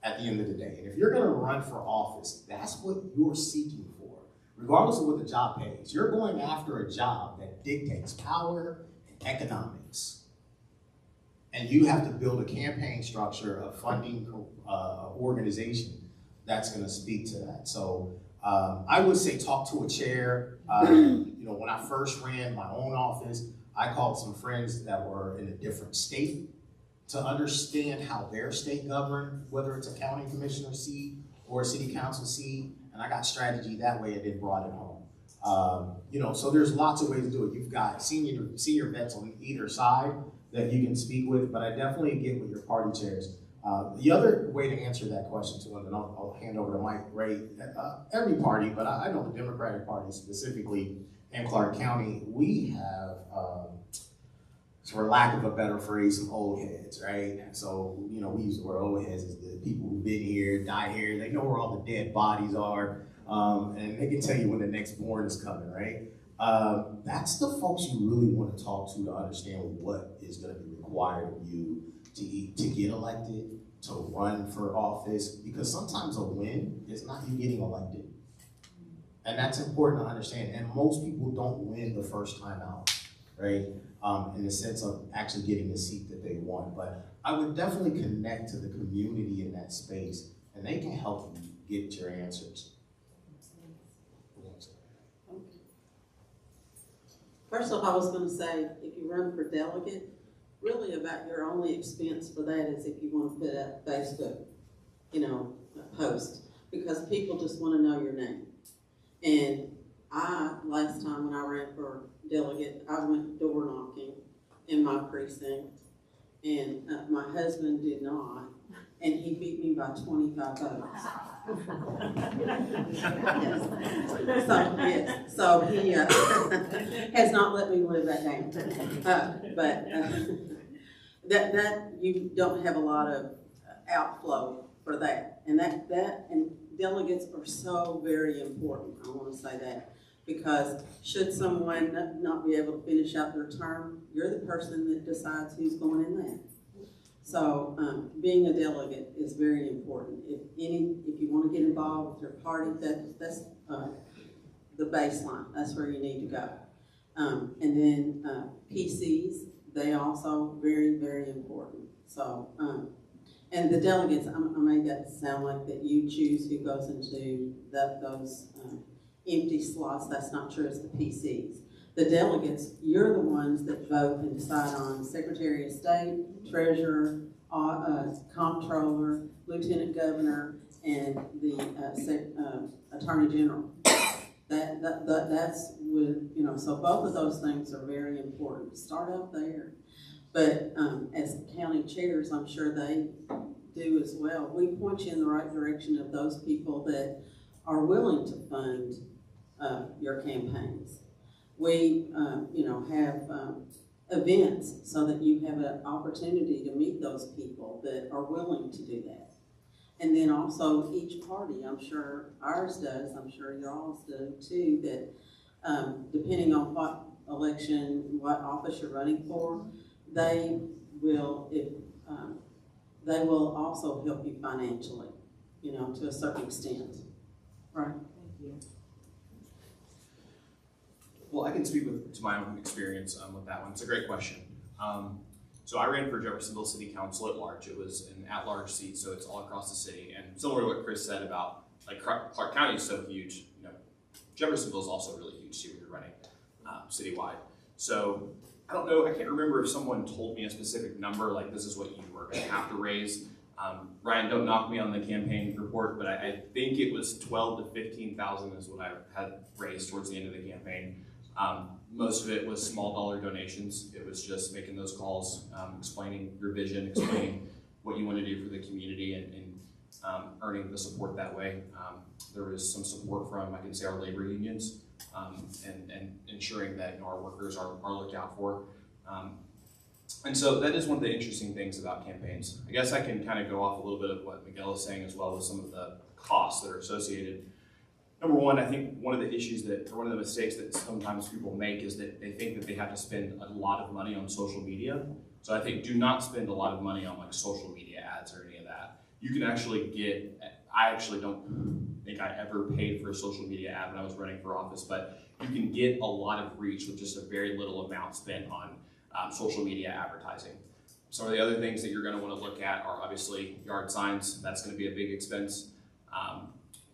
at the end of the day. And if you're gonna run for office, that's what you're seeking for, regardless of what the job pays. You're going after a job that dictates power and economics. And you have to build a campaign structure, a funding organization that's gonna speak to that. So I would say talk to a chair. When I first ran my own office, I called some friends that were in a different state to understand how their state governed, whether it's a county commissioner seat or a city council seat, and I got strategy that way and then brought it home. So there's lots of ways to do it. You've got senior vets on either side that you can speak with, but I definitely get with your party chairs. The other way to answer that question too, and then I'll hand over to Mike, right? Every party, but I know the Democratic Party specifically in Clark County, we have, for lack of a better phrase, some old heads, right? So, we use the word old heads as the people who've been here, died here, they know where all the dead bodies are, and they can tell you when the next born is coming, right? That's the folks you really want to talk to understand what is going to be required of you to get elected, to run for office, because sometimes a win is not you getting elected. And that's important to understand. And most people don't win the first time out, right? In the sense of actually getting the seat that they want. But I would definitely connect to the community in that space, and they can help you get your answers.
First off, I was going to say, if you run for delegate, really about your only expense for that is if you want to put a Facebook, a post, because people just want to know your name. And last time when I ran for delegate, I went door knocking in my precinct, and my husband did not, and he beat me by 25 votes. Yes. So he has not let me live that down. But that you don't have a lot of outflow for that, and and delegates are so very important. I want to say that, because should someone not be able to finish out their term, you're the person that decides who's going in there. So being a delegate is very important. If you want to get involved with your party, that's the baseline. That's where you need to go. And then PCs, they also very, very important. So and the delegates, I made that sound like that you choose who goes into those empty slots. That's not true. It's the PCs. The delegates, you're the ones that vote and decide on Secretary of State, Treasurer, Comptroller, Lieutenant Governor, and the Attorney General. That's with, so both of those things are very important. Start out there. But as county chairs, I'm sure they do as well. We point you in the right direction of those people that are willing to fund your campaigns. We, have events so that you have an opportunity to meet those people that are willing to do that. And then also each party, I'm sure ours does, I'm sure y'all's do too, that depending on what election, what office you're running for, they will also help you financially, to a certain extent, right?
Thank you.
Well, I can speak to my own experience with that one. It's a great question. So I ran for Jeffersonville City Council at large. It was an at-large seat, so it's all across the city. And similar to what Chris said about, like, Clark County is so huge, Jeffersonville is also a really huge city where you're running citywide. So I don't know, I can't remember if someone told me a specific number, like this is what you were gonna have to raise. Ryan, don't knock me on the campaign report, but I think it was 12 to 15,000 is what I had raised towards the end of the campaign. Most of it was small dollar donations. It was just making those calls, explaining your vision, explaining what you want to do for the community, and earning the support that way. There was some support from, I can say, our labor unions, and ensuring that our workers are looked out for. And so that is one of the interesting things about campaigns. I guess I can kind of go off a little bit of what Miguel is saying, as well as some of the costs that are associated. Number one, I think one of the issues or one of the mistakes that sometimes people make is that they think that they have to spend a lot of money on social media. So I think do not spend a lot of money on like social media ads or any of that. You can actually I actually don't think I ever paid for a social media ad when I was running for office, but you can get a lot of reach with just a very little amount spent on social media advertising. Some of the other things that you're going to want to look at are obviously yard signs. That's going to be a big expense.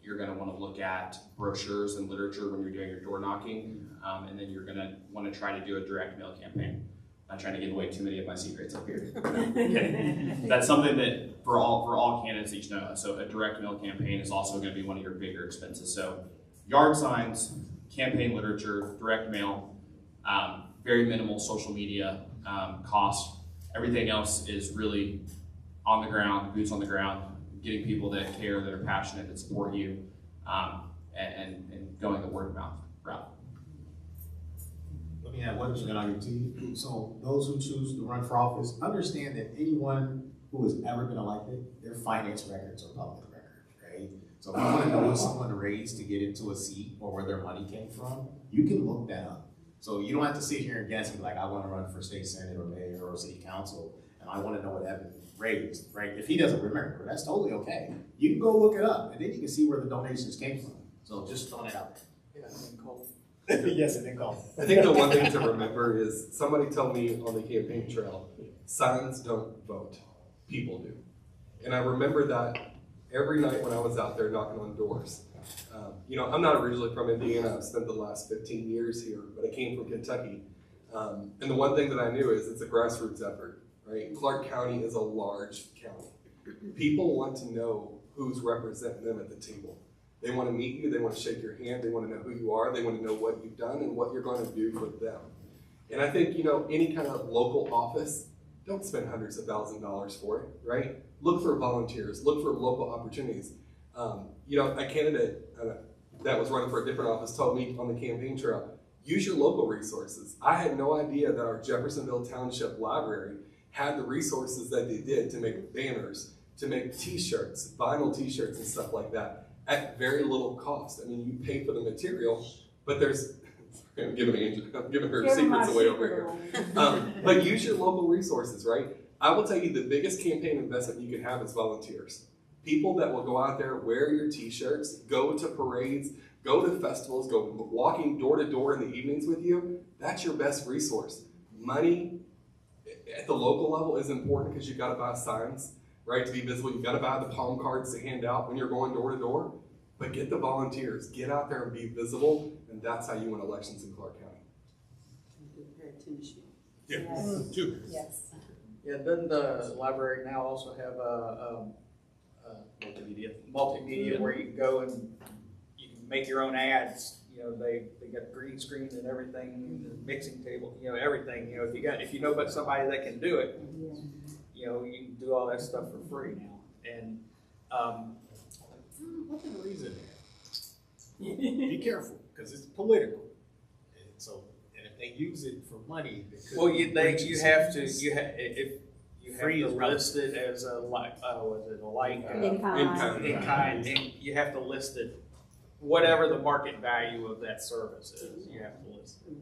You're going to want to look at brochures and literature when you're doing your door knocking, and then you're going to want to try to do a direct mail campaign. Not trying to give away too many of my secrets up here. Okay. That's something that for all candidates each know. So a direct mail campaign is also going to be one of your bigger expenses. So yard signs, campaign literature, direct mail, very minimal social media cost. Everything else is really on the ground, boots on the ground, getting people that care, that are passionate, that support you, and going the word of mouth route.
Let me add one thing on your team. So those who choose to run for office, understand that anyone who has ever been elected, their finance records are public record, right? So if you want to know what someone raised to get into a seat or where their money came from, you can look that up. So you don't have to sit here and guess and be like, I want to run for state senate or mayor or city council, and I want to know what Evan raised, right? If he doesn't remember, that's totally okay. You can go look it up, and then you can see where the donations came from. So just throwing it out there. Yes, and then call.
I think the one thing to remember is somebody told me on the campaign trail, signs don't vote, people do. And I remember that every night when I was out there knocking on doors. I'm not originally from Indiana. I've spent the last 15 years here, but I came from Kentucky. And the one thing that I knew is it's a grassroots effort, right? Clark County is a large county. People want to know who's representing them at the table. They want to meet you, they want to shake your hand, they want to know who you are, they want to know what you've done and what you're going to do for them. And I think, any kind of local office, don't spend hundreds of thousands of dollars for it, right? Look for volunteers, look for local opportunities. A candidate that was running for a different office told me on the campaign trail, use your local resources. I had no idea that our Jeffersonville Township Library had the resources that they did to make banners, to make t-shirts, vinyl t-shirts and stuff like that at very little cost. I mean, you pay for the material, but I'm giving her secrets away over here. But use your local resources, right? I will tell you the biggest campaign investment you can have is volunteers. People that will go out there, wear your t-shirts, go to parades, go to festivals, go walking door to door in the evenings with you. That's your best resource. Money at the local level is important because you've got to buy signs, right, to be visible. You've got to buy the palm cards to hand out when you're going door to door. But get the volunteers. Get out there and be visible, and that's how you win elections in Clark County.
Yes.
Two.
Yes.
Yeah, doesn't the library now also have multimedia where you can go and you can make your own ads? They got green screen and everything, the mixing table, everything. If you know about somebody that can do it, you can do all that stuff for free now. And
What's the reason? Be careful, because it's political. And if they use it for money,
if you have to list it as a in kind, and you have to list it whatever the market value of that service is. You have to list it.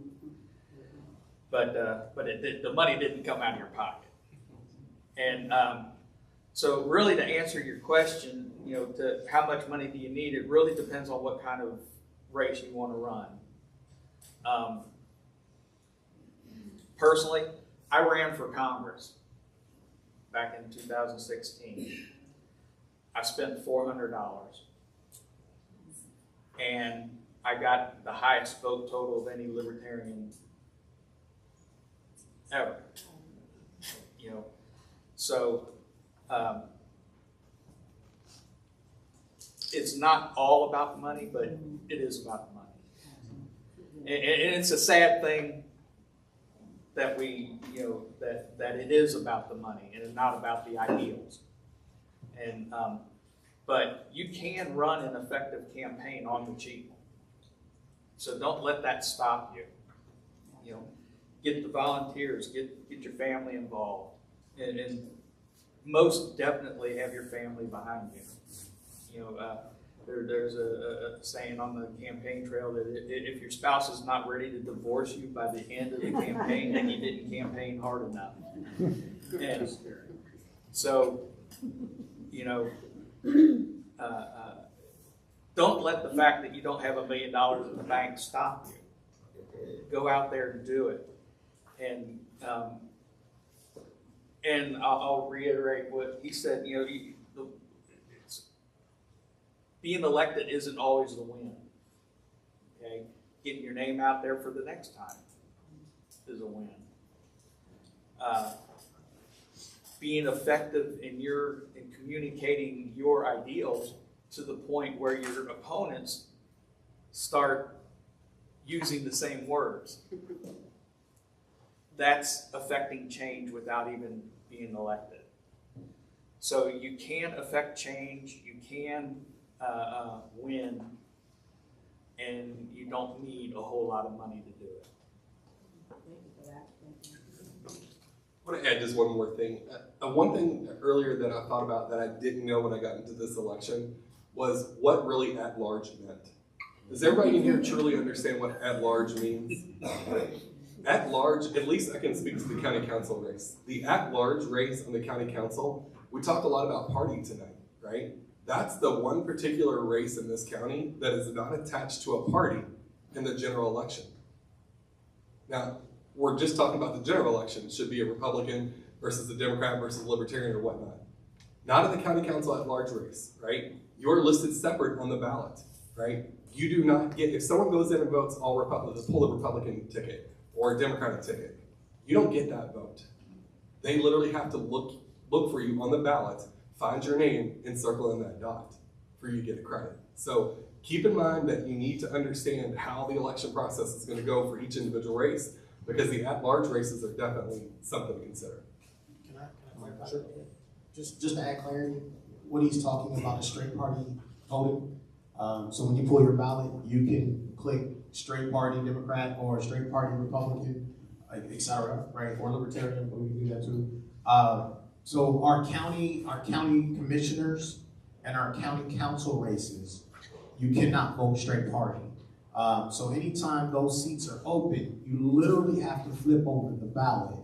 But the money didn't come out of your pocket. And so really, to answer your question, to how much money do you need, it really depends on what kind of race you want to run. Personally, I ran for Congress back in 2016. I spent $400. And I got the highest vote total of any libertarian ever. You know, so it's not all about the money, but it is about the money. And it's a sad thing that we, you know, that it is about the money and it's not about the ideals. And but you can run an effective campaign on the cheap. So don't let that stop you. You know, get the volunteers, get your family involved, and most definitely have your family behind you. You know, there's a saying on the campaign trail that if your spouse is not ready to divorce you by the end of the campaign, then you didn't campaign hard enough. And so, you know, don't let the fact that you don't have $1 million in the bank stop you. Go out there and do it. And I'll reiterate what he said. You know, being elected isn't always the win. Okay, getting your name out there for the next time is a win. Being effective in communicating your ideals to the point where your opponents start using the same words. That's affecting change without even being elected. So you can affect change, you can win, and you don't need a whole lot of money to do it.
I want to add just one more thing. One thing earlier that I thought about that I didn't know when I got into this election was what really at-large meant. Does everybody in here truly understand what at-large means? At-large, at least I can speak to the county council race. The at-large race on the county council, we talked a lot about party tonight, right? That's the one particular race in this county that is not attached to a party in the general election. Now, we're just talking about the general election. It should be a Republican versus a Democrat versus a Libertarian or whatnot. Not in the county council at-large race, right? You're listed separate on the ballot, right? You do not get, if someone goes in and votes all Republicans, pull a Republican ticket or a Democratic ticket, you don't get that vote. They literally have to look for you on the ballot, find your name, and circle in that dot for you to get the credit. So keep in mind that you need to understand how the election process is going to go for each individual race, because the at-large races are definitely something to consider.
Can I clarify? Sure. Just to add clarity, what he's talking about is straight party voting. So when you pull your ballot, you can click straight party Democrat or straight party Republican, et cetera, right? Or Libertarian, but we can do that too. So our county commissioners and our county council races, you cannot vote straight party. So anytime those seats are open, you literally have to flip over the ballot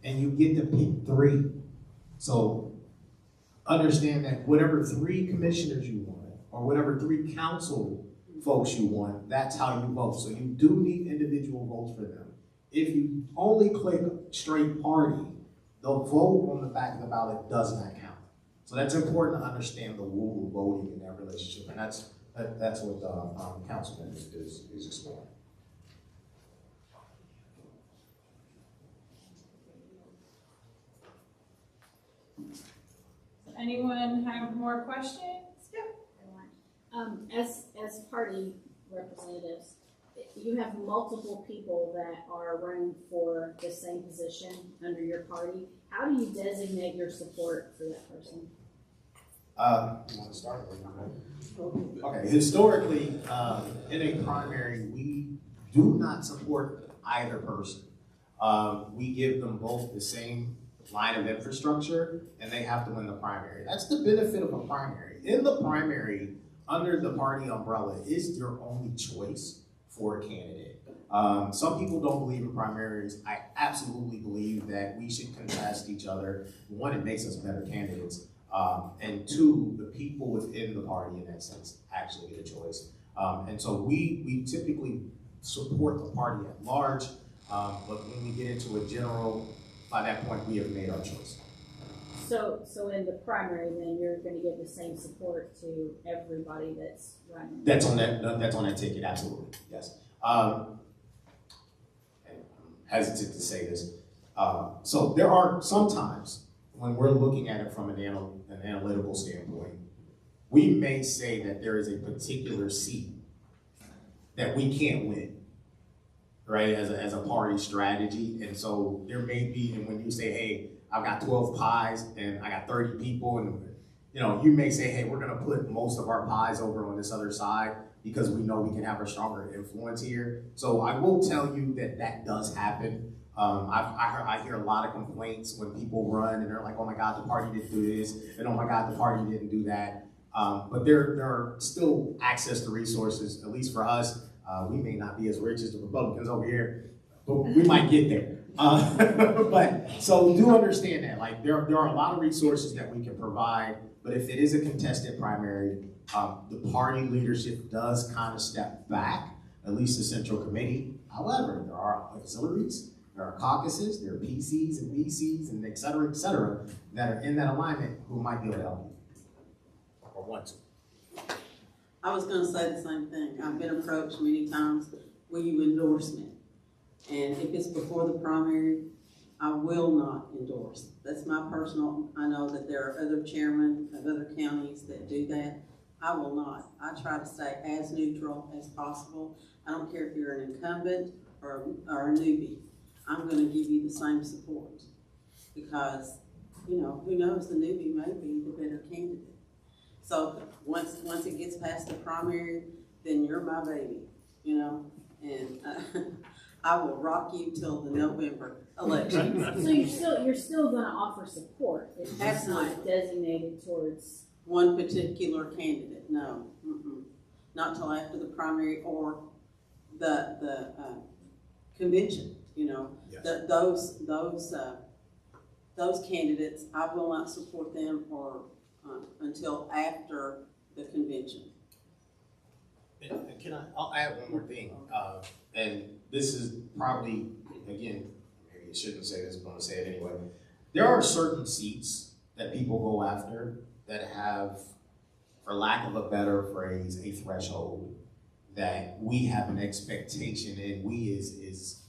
and you get to pick 3. So understand that whatever 3 commissioners you want or whatever 3 council folks you want, that's how you vote. So you do need individual votes for them. If you only click straight party, the vote on the back of the ballot does not count. So that's important to understand the rule of voting in that relationship, and that's what the councilman is exploring.
Anyone have more questions?
As party representatives, you have multiple people that are running for the same position under your party. How do you designate your support for that person?
You want to start? Okay, historically, in a primary, we do not support either person. We give them both the same line of infrastructure, and they have to win the primary. That's the benefit of a primary. In the primary, under the party umbrella, is your only choice for a candidate. Some people don't believe in primaries. I absolutely believe that we should contest each other. One, it makes us better candidates. And 2, the people within the party, in that sense, actually get a choice. And so we typically support the party at large, but when we get into a general, by that point, we have made our choice.
So in the primary, then you're going to give the same support to everybody that's running.
That's on that ticket, absolutely, yes. And I'm hesitant to say this. So there are sometimes when we're looking at it from an analytical standpoint, we may say that there is a particular seat that we can't win, right, as a party strategy. And so there may be, and when you say, hey, I've got 12 pies and I got 30 people, and you may say, hey, we're gonna put most of our pies over on this other side because we know we can have a stronger influence here. So I will tell you that that does happen. I hear a lot of complaints when people run and they're like, oh my God, the party didn't do this, and oh my God, the party didn't do that. But there are still access to resources, at least for us. We may not be as rich as the Republicans over here, but we might get there. But so do understand that, like there are a lot of resources that we can provide, but if it is a contested primary, the party leadership does kind of step back, at least the Central Committee. However, there are auxiliaries, there are caucuses, there are PCs and VCs and et cetera, that are in that alignment who might be able to help you or want to.
I was gonna say the same thing. I've been approached many times, will you endorse me? And if it's before the primary, I will not endorse. That's my personal, I know that there are other chairmen of other counties that do that. I will not. I try to stay as neutral as possible. I don't care if you're an incumbent or a newbie. I'm gonna give you the same support because, who knows, the newbie may be the better candidate. So once it gets past the primary, then you're my baby, and I will rock you till the November election.
So you're still going to offer support. It's just not designated towards
one particular candidate. No, not till after the primary or the convention.
Yes.
Those candidates, I will not support them until after the convention.
And I'll add one more thing. And this is probably, again, maybe I shouldn't say this, but I'm gonna say it anyway. There are certain seats that people go after that have, for lack of a better phrase, a threshold that we have an expectation, and we is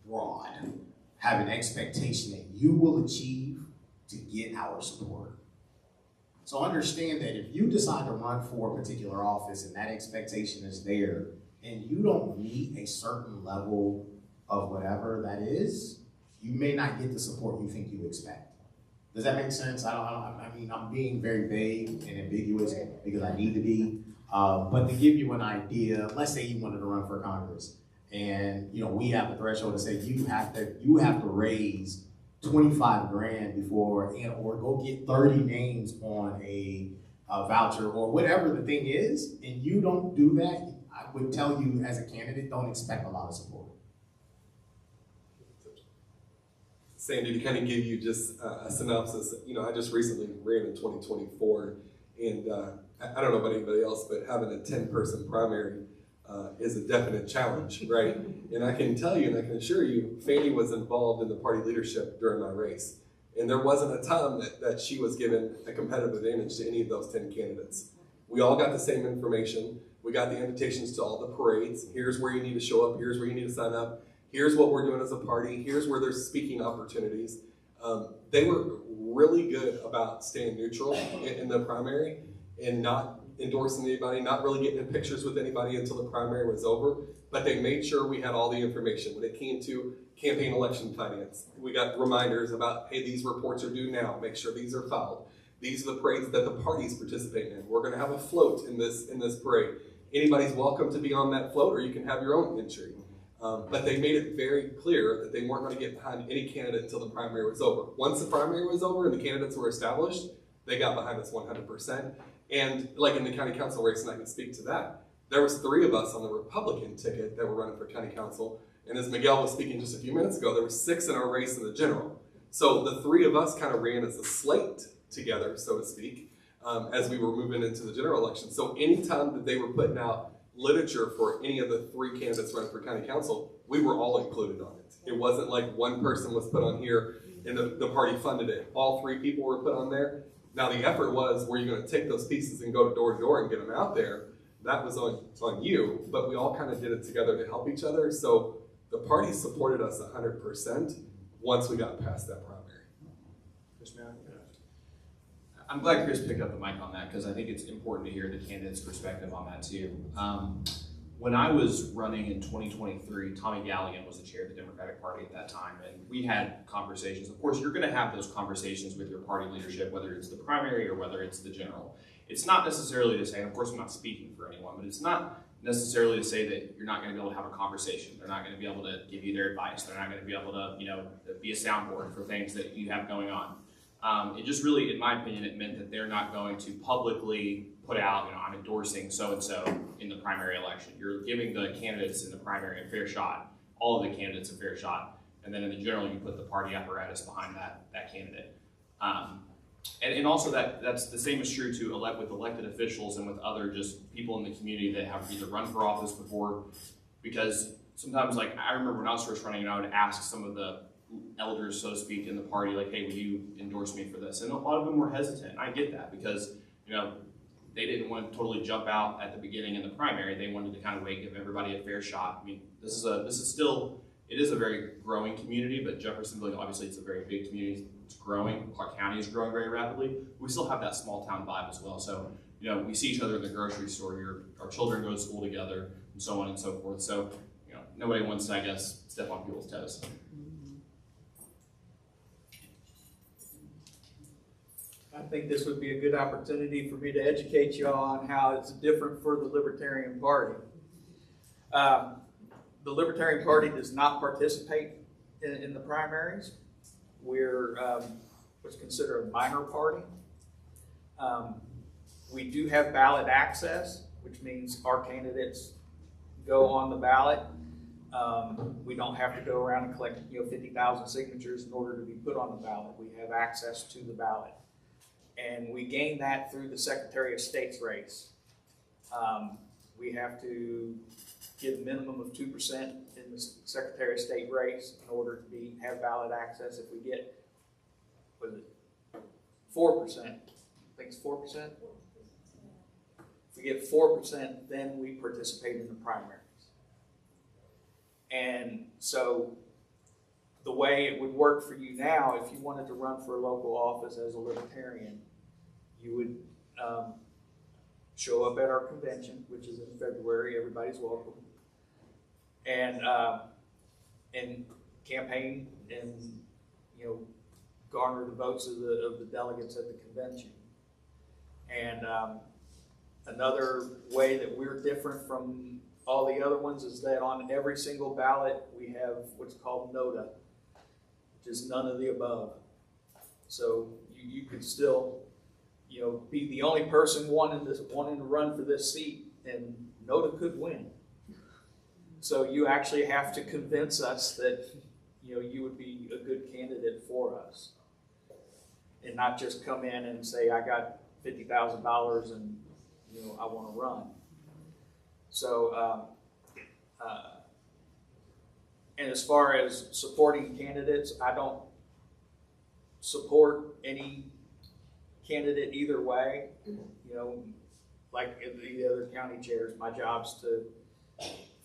broad, have an expectation that you will achieve to get our support. So understand that if you decide to run for a particular office and that expectation is there, and you don't meet a certain level of whatever that is, you may not get the support you think you expect. Does that make sense? I mean, I'm being very vague and ambiguous because I need to be. But to give you an idea, let's say you wanted to run for Congress, and we have a threshold to say you have to raise 25 grand before, or go get 30 names on a voucher or whatever the thing is, and you don't do that, I would tell you as a candidate, don't expect a lot of support.
Sandy, to kind of give you just a synopsis, I just recently ran in 2024, and I don't know about anybody else, but having a 10-person primary is a definite challenge, right? And I can tell you, and I can assure you, Fanny was involved in the party leadership during my race. And there wasn't a time that she was given a competitive advantage to any of those 10 candidates. We all got the same information. We got the invitations to all the parades. Here's where you need to show up. Here's where you need to sign up. Here's what we're doing as a party. Here's where there's speaking opportunities. They were really good about staying neutral in the primary and not endorsing anybody, not really getting in pictures with anybody until the primary was over, but they made sure we had all the information. When it came to campaign election finance, we got reminders about, hey, these reports are due now, make sure these are filed. These are the parades that the parties participate in. We're gonna have a float in this parade. Anybody's welcome to be on that float, or you can have your own entry. But they made it very clear that they weren't gonna get behind any candidate until the primary was over. Once the primary was over and the candidates were established, they got behind us 100%. And like in the county council race, and I can speak to that, there was 3 of us on the Republican ticket that were running for county council. And as Miguel was speaking just a few minutes ago, there were 6 in our race in the general. So the 3 of us kind of ran as a slate together, so to speak, as we were moving into the general election. So anytime that they were putting out literature for any of the 3 candidates running for county council, we were all included on it. It wasn't like one person was put on here and the party funded it. All 3 people were put on there. Now the effort was, were you going to take those pieces and go door to door and get them out there? That was on you, but we all kind of did it together to help each other. So the party supported us 100%, once we got past that primary.
I'm glad Chris picked up the mic on that because I think it's important to hear the candidate's perspective on that too. When I was running in 2023, Tommy Galligan was the chair of the Democratic Party at that time, and we had conversations. Of course, you're going to have those conversations with your party leadership, whether it's the primary or whether it's the general. It's not necessarily to say, and of course I'm not speaking for anyone, but it's not necessarily to say that you're not going to be able to have a conversation. They're not going to be able to give you their advice. They're not going to be able to, be a soundboard for things that you have going on. It just really, in my opinion, it meant that they're not going to publicly put out, I'm endorsing so-and-so in the primary election. You're giving the candidates in the primary a fair shot, all of the candidates a fair shot, and then in the general, you put the party apparatus behind that candidate. And also that's the same is true with elected officials and with other just people in the community that have either run for office before, because sometimes, like, I remember when I was first running, I would ask some of the elders, so to speak, in the party, like, hey, will you endorse me for this? And a lot of them were hesitant. I get that because, they didn't want to totally jump out at the beginning in the primary. They wanted to kind of wait, give everybody a fair shot. I mean, it is a very growing community, but Jeffersonville, obviously, it's a very big community. It's growing. Clark County is growing very rapidly. We still have that small town vibe as well. So, we see each other in the grocery store. Our children go to school together, and so on and so forth. So, nobody wants to, I guess, step on people's toes.
I think this would be a good opportunity for me to educate you all on how it's different for the Libertarian Party. The Libertarian Party does not participate in the primaries. We're what's considered a minor party. We do have ballot access, which means our candidates go on the ballot. We don't have to go around and collect 50,000 signatures in order to be put on the ballot. We have access to the ballot. And we gain that through the Secretary of State's race. We have to get a minimum of 2% in the Secretary of State race in order to have ballot access. If we get, 4%? I think it's 4%. If we get 4%, then we participate in the primaries. And so the way it would work for you now, if you wanted to run for a local office as a Libertarian, you would show up at our convention, which is in February. Everybody's welcome, and campaign and garner the votes of the delegates at the convention. And another way that we're different from all the other ones is that on every single ballot we have what's called NOTA, which is none of the above. So you could still, be the only person wanting to run for this seat, and NOTA could win. So you actually have to convince us that you would be a good candidate for us, and not just come in and say, I got $50,000 and I want to run. So and as far as supporting candidates, I don't support any candidate either way. Like the other county chairs, my job's to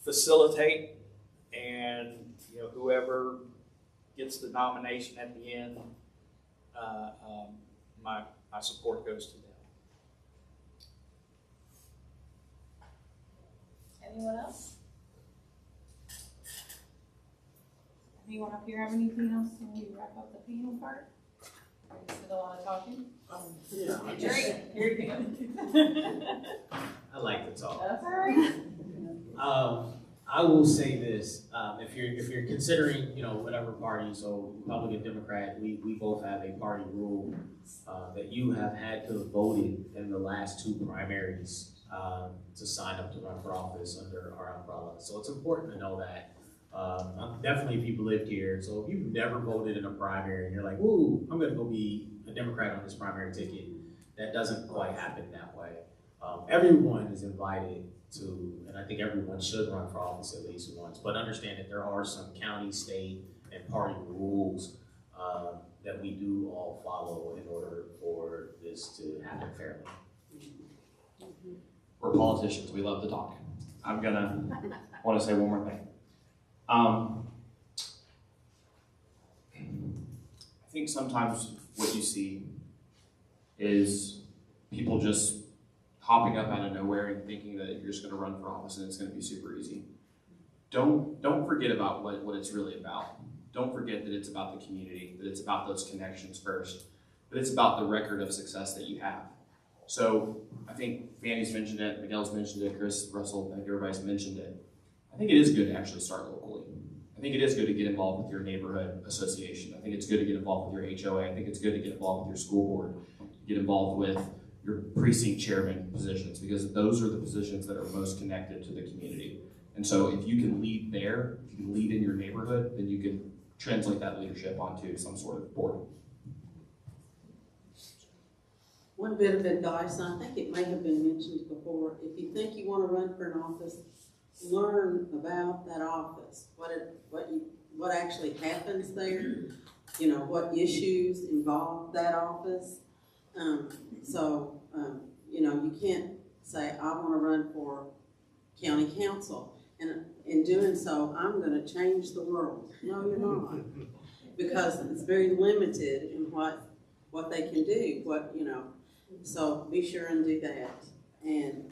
facilitate, and whoever gets the nomination at the end, my support goes to them.
Anyone else? Anyone up here have anything else when we wrap up the panel part? Or just did a lot of talking?
Yeah.
Great. Here you go.
I like to talk.
That's all right.
I will say this: if you're considering, whatever party, so Republican, Democrat, we both have a party rule that you have had to have voted in the last two primaries to sign up to run for office under our umbrella. So it's important to know that. Definitely, if you've lived here, so if you've never voted in a primary and you're like, "Ooh, I'm going to go be a Democrat on this primary ticket," that doesn't quite happen that way. Everyone is invited to, and I think everyone should run for office at least once, but understand that there are some county, state, and party rules that we do all follow in order for this to happen fairly.
We're politicians. We love to talk. I'm want to say one more thing. think sometimes what you see is people just hopping up out of nowhere and thinking that you're just going to run for office and it's going to be super easy. Don't forget about what it's really about. Don't forget that it's about the community, that it's about those connections first, but it's about the record of success that you have. So I think Fanny's mentioned it, Miguel's mentioned it, Chris, Russell, I think everybody's mentioned it. I think it is good to actually start locally. I think it is good to get involved with your neighborhood association. I think it's good to get involved with your HOA. I think it's good to get involved with your school board, get involved with your precinct chairman positions, because those are the positions that are most connected to the community. And so if you can lead there, if you can lead in your neighborhood, then you can translate that leadership onto some sort of board.
One bit of advice, and I think it may have been mentioned before, if you think you want to run for an office, learn about that office, what actually happens there, you know, what issues involve that office. You know, you can't say, I want to run for county council, and in doing so, I'm going to change the world. No, you're not, because it's very limited in what they can do, you know. So be sure and do that. And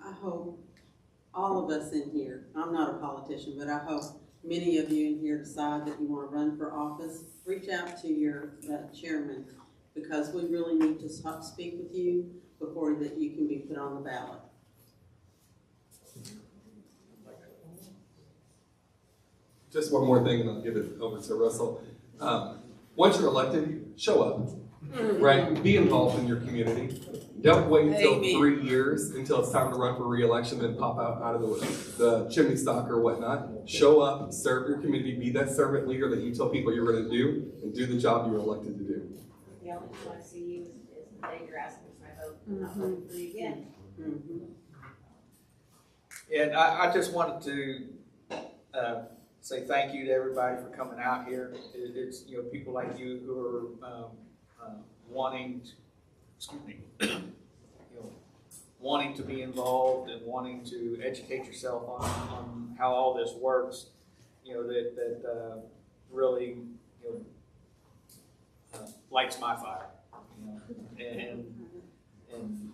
I hope all of us in here, I'm not a politician, but I hope many of you in here decide that you want to run for office. Reach out to your chairman, because we really need to speak with you before that you can be put on the ballot.
Just one more thing, and I'll give it over to Russell. Once you're elected, show up, right? Be involved in your community. Don't wait until 3 years until it's time to run for re-election and pop out of the chimney stack or whatnot. Show up, serve your community, be that servant leader that you tell people you're going to do, and do the job you're elected to do.
The only time I see you is the day you're asking for my vote, I'm not voting for you again.
And I just wanted to say thank you to everybody for coming out here. It's, you know, people like you who are wanting to be involved and wanting to educate yourself on how all this works. You know, that really, you know, lights my fire. You know, and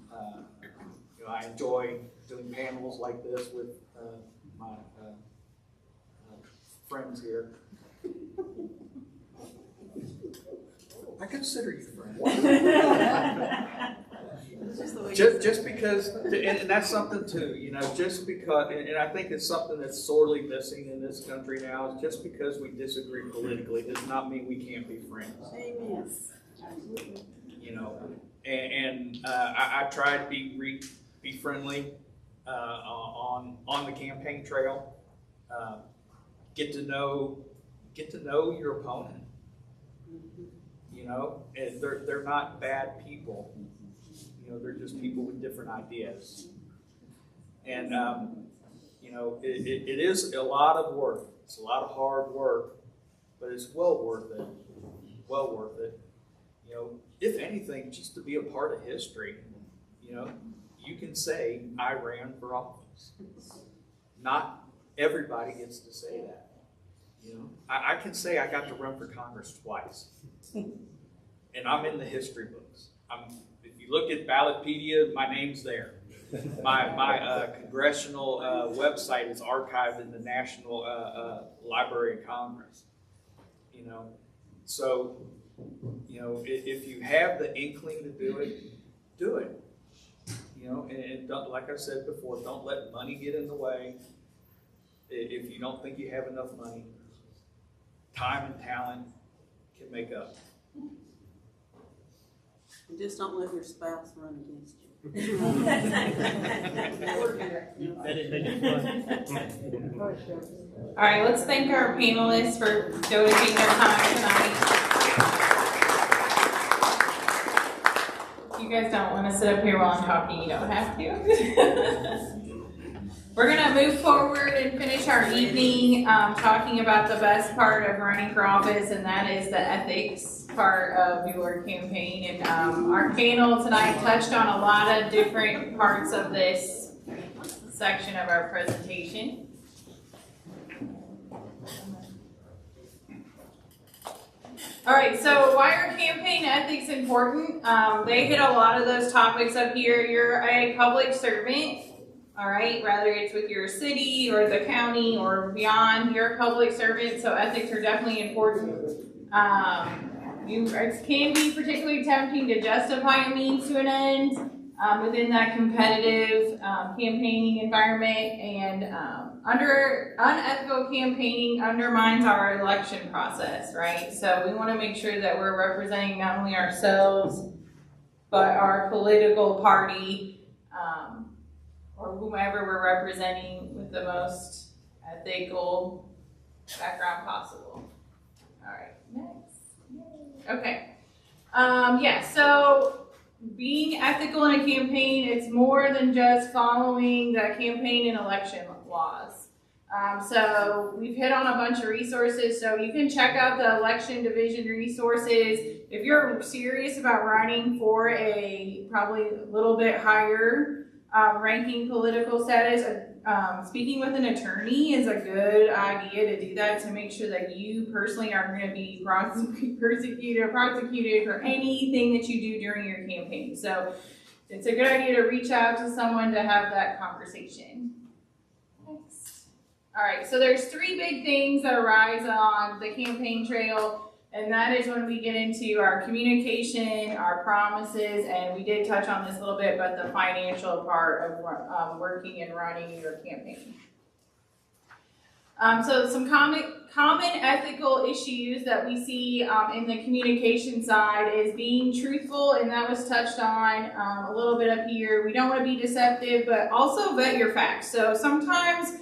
you know, I enjoy doing panels like this with my friends here. I consider you friends. just because, and that's something too, you know, just because, and I think it's something that's sorely missing in this country now, is just because we disagree politically does not mean we can't be friends.
Amen.
You know, and I try to be friendly on the campaign trail. Get to know your opponent. You know, and they're not bad people. You know, they're just people with different ideas. And you know, it is a lot of work. It's a lot of hard work, but it's well worth it. Well worth it. You know, if anything, just to be a part of history. You know, you can say I ran for office. Not everybody gets to say that. You know, I can say I got to run for Congress twice, and I'm in the history books. If you look at Ballotpedia, my name's there. My congressional website is archived in the National Library of Congress. You know, so you know, if you have the inkling to do it, do it. You know, and don't, like I said before, don't let money get in the way. If you don't think you have enough money, time and talent can make up.
And just don't let your spouse run against you.
All right, let's thank our panelists for donating their time tonight. You guys don't want to sit up here while I'm talking, you don't have to. We're gonna move forward and finish our evening talking about the best part of running for office, and that is the ethics part of your campaign. And our panel tonight touched on a lot of different parts of this section of our presentation. All right, so why are campaign ethics important? They hit a lot of those topics up here. You're a public servant, all right, whether it's with your city or the county or beyond, you're a public servant, so ethics are definitely important. It can be particularly tempting to justify a means to an end within that competitive campaigning environment, and unethical campaigning undermines our election process, right? So we want to make sure that we're representing not only ourselves, but our political party, or whomever we're representing with the most ethical background possible. All right, next. Okay. So being ethical in a campaign, it's more than just following the campaign and election laws. So we've hit on a bunch of resources, so you can check out the election division resources. If you're serious about running for a probably a little bit higher ranking political status, speaking with an attorney is a good idea to do that, to make sure that you personally aren't going to be prosecuted for anything that you do during your campaign. So it's a good idea to reach out to someone to have that conversation. Next. All right, so there's 3 big things that arise on the campaign trail. And that is when we get into our communication, our promises, and we did touch on this a little bit, but the financial part of working and running your campaign. So some common ethical issues that we see in the communication side is being truthful, and that was touched on a little bit up here. We don't want to be deceptive, but also vet your facts. So sometimes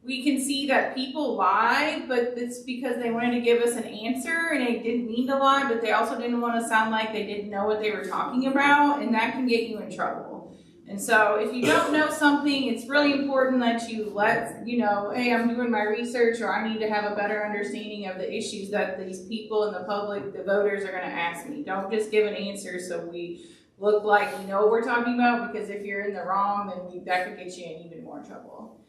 we can see that people lie, but it's because they wanted to give us an answer and they didn't mean to lie, but they also didn't want to sound like they didn't know what they were talking about, and that can get you in trouble. And so if you don't know something, it's really important that you let, hey, I'm doing my research, or I need to have a better understanding of the issues that these people in the public, the voters, are going to ask me. Don't just give an answer so we look like we know what we're talking about, because if you're in the wrong, then that could get you in even more trouble.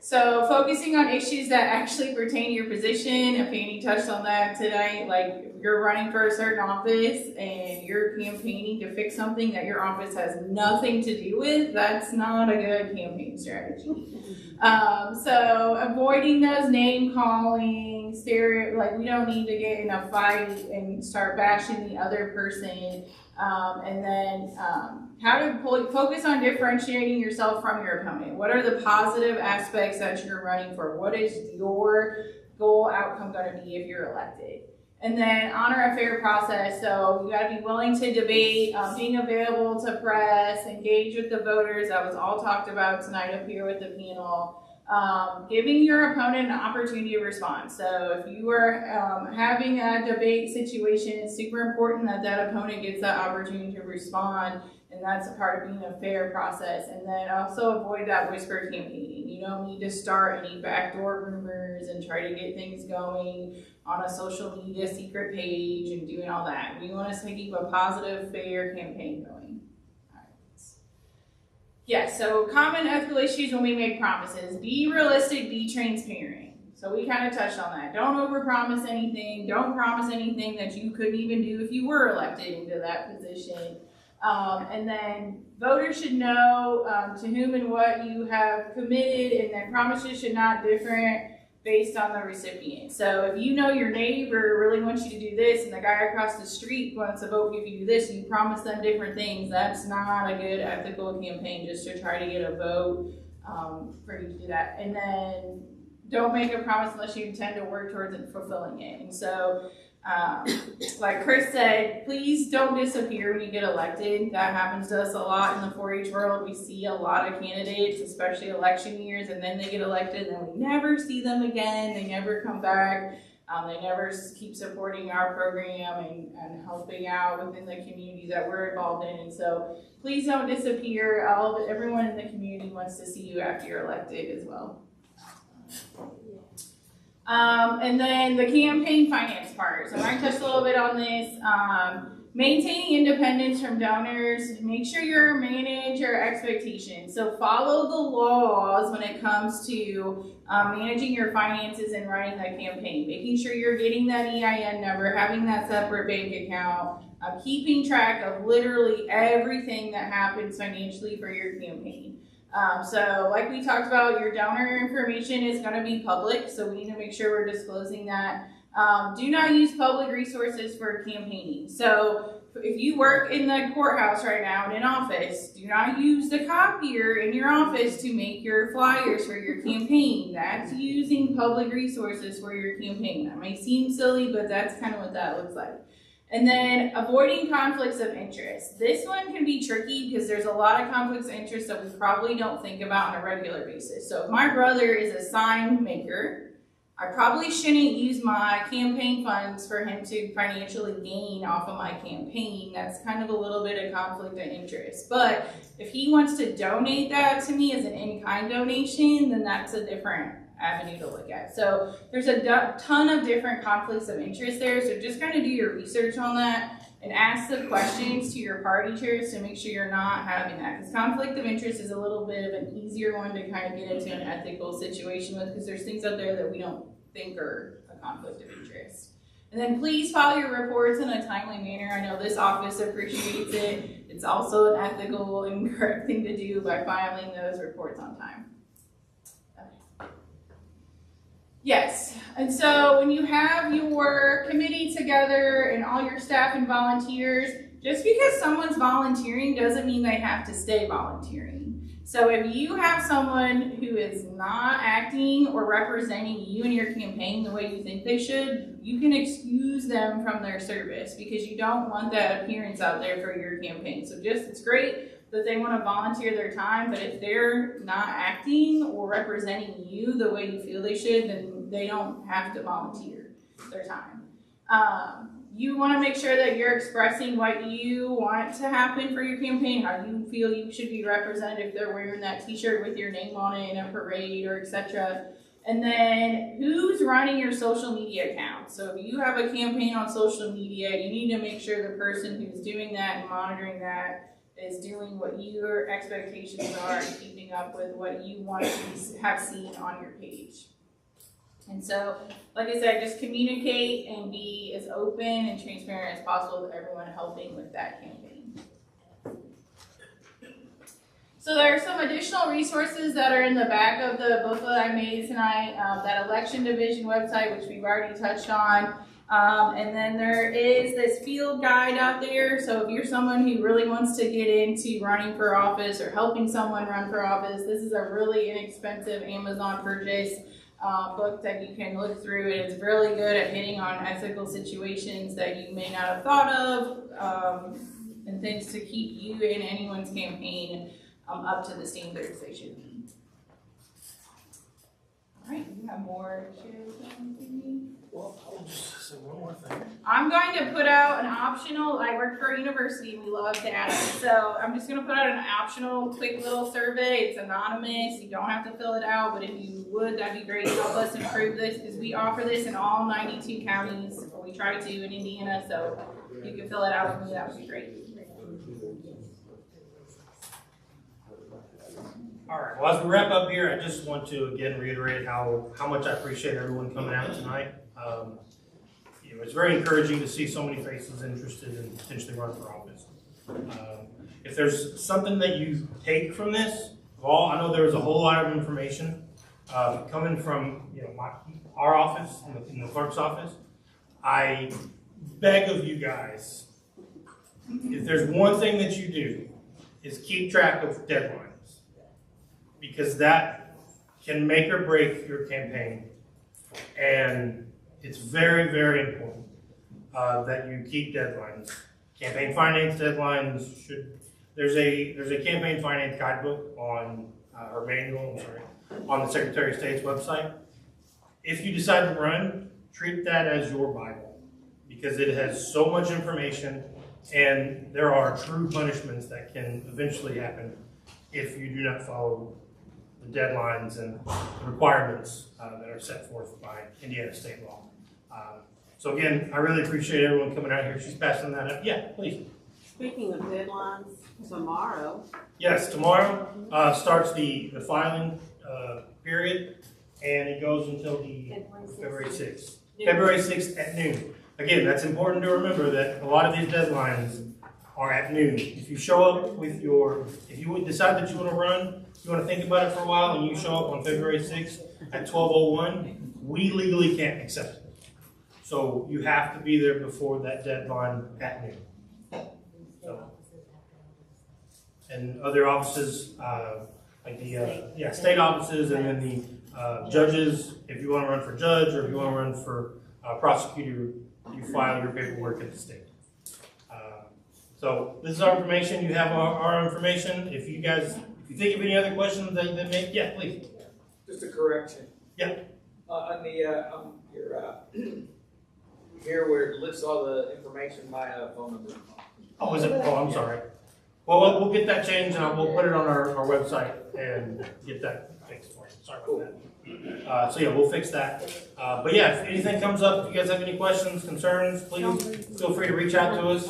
So focusing on issues that actually pertain to your position. Fanny touched on that tonight. Like, if you're running for a certain office and you're campaigning to fix something that your office has nothing to do with, that's not a good campaign strategy. So avoiding those name calling, we don't need to get in a fight and start bashing the other person. And then how to focus on differentiating yourself from your opponent. What are the positive aspects that you're running for? What is your goal outcome going to be if you're elected? And then honor a fair process. So you got to be willing to debate, being available to press, engage with the voters. That was all talked about tonight up here with the panel. Giving your opponent an opportunity to respond. So if you are having a debate situation, it's super important that that opponent gets that opportunity to respond, and that's a part of being a fair process. And then also avoid that whisper campaigning. You don't need to start any backdoor rumors and try to get things going on a social media secret page and doing all that. We want to keep a positive, fair campaign going. Yes, so common ethical issues when we make promises. Be realistic, be transparent. So we kind of touched on that. Don't overpromise anything. Don't promise anything that you couldn't even do if you were elected into that position. And then voters should know to whom and what you have committed, and then promises should not differ based on the recipient. So if you know your neighbor really wants you to do this, and the guy across the street wants to vote if you do this, and you promise them different things, that's not a good ethical campaign just to try to get a vote for you to do that. And then don't make a promise unless you intend to work towards fulfilling it. And so like Chris said, please don't disappear when you get elected. That happens to us a lot in the 4-H world. We see a lot of candidates, especially election years, and then they get elected and then we never see them again. They never come back. They never keep supporting our program and helping out within the community that we're involved in. And so please don't disappear. Everyone in the community wants to see you after you're elected as well. And then the campaign finance part. So I touched a little bit on this. Maintaining independence from donors, make sure you manage your expectations. So follow the laws when it comes to managing your finances and running the campaign. Making sure you're getting that EIN number, having that separate bank account, keeping track of literally everything that happens financially for your campaign. So like we talked about, your donor information is going to be public, so we need to make sure we're disclosing that. Do not use public resources for campaigning. So if you work in the courthouse right now in an office, do not use the copier in your office to make your flyers for your campaign. That's using public resources for your campaign. That may seem silly, but that's kind of what that looks like. And then avoiding conflicts of interest. This one can be tricky because there's a lot of conflicts of interest that we probably don't think about on a regular basis. So if my brother is a sign maker, I probably shouldn't use my campaign funds for him to financially gain off of my campaign. That's kind of a little bit of conflict of interest. But if he wants to donate that to me as an in-kind donation, then that's a different avenue to look at. So there's a ton of different conflicts of interest there. So just kind of do your research on that and ask the questions to your party chairs to make sure you're not having that. Because conflict of interest is a little bit of an easier one to kind of get into an ethical situation with, because there's things out there that we don't think are a conflict of interest. And then please file your reports in a timely manner. I know this office appreciates it. It's also an ethical and correct thing to do by filing those reports on time. Yes, and so when you have your committee together and all your staff and volunteers, just because someone's volunteering doesn't mean they have to stay volunteering. So if you have someone who is not acting or representing you and your campaign the way you think they should, you can excuse them from their service because you don't want that appearance out there for your campaign. So it's great that they want to volunteer their time, but if they're not acting or representing you the way you feel they should, then they don't have to volunteer their time. You want to make sure that you're expressing what you want to happen for your campaign, how you feel you should be represented if they're wearing that t-shirt with your name on it in a parade or etc. And then who's running your social media account? So if you have a campaign on social media, you need to make sure the person who's doing that and monitoring that is doing what your expectations are and keeping up with what you want to have seen on your page. And so, like I said, just communicate and be as open and transparent as possible with everyone helping with that campaign. So there are some additional resources that are in the back of the booklet I made tonight, that election division website, which we've already touched on. And then there is this field guide out there. So if you're someone who really wants to get into running for office or helping someone run for office, this is a really inexpensive Amazon purchase book that you can look through. And it's really good at hitting on ethical situations that you may not have thought of, and things to keep you and anyone's campaign up to the standards they should be. All right, you have more to share with them?
Well, I'll just say one more thing.
I'm going to put out an optional, I work for a university, we love data, so I'm just going to put out an optional quick little survey. It's anonymous, you don't have to fill it out, but if you would, that'd be great to help us improve this, because we offer this in all 92 counties, or we try to in Indiana, so if you can fill it out for me, that would be great.
All right, well, as we wrap up here, I just want to again reiterate how much I appreciate everyone coming out tonight. It's very encouraging to see so many faces interested in potentially running for office. If there's something that you take from this, I know there was a whole lot of information coming from our office, in the clerk's office. I beg of you guys, if there's one thing that you do, is keep track of deadlines. Because that can make or break your campaign. And it's very, very important that you keep deadlines. Campaign finance deadlines there's a campaign finance guidebook on, or manual, on the Secretary of State's website. If you decide to run, treat that as your Bible, because it has so much information and there are true punishments that can eventually happen if you do not follow the deadlines and the requirements that are set forth by Indiana state law. So again, I really appreciate everyone coming out here. She's passing that up. Yeah, please.
Speaking of deadlines, tomorrow,
Yes, tomorrow starts the filing period, and it goes until the February 6th. February 6th at noon. Again, that's important to remember that a lot of these deadlines are at noon. If you show up with if you would decide that you want to run, you want to think about it for a while, and you show up on February 6th at 12:01, we legally can't accept it. So you have to be there before that deadline at noon. So, and other offices, like the state offices, and then the judges, if you want to run for judge or if you want to run for prosecutor, you file your paperwork at the state. So this is our information. You have our information. If you think of any other questions that make, yeah, please.
Just a correction.
Yeah.
On the, your, here where it lists all the information, my phone number.
Oh, is it? Oh, I'm sorry. Well, we'll get that changed and we'll put it on our website and get that fixed for you. Sorry about that. So yeah, we'll fix that. But yeah, if anything comes up, if you guys have any questions, concerns, please feel free to reach out to us.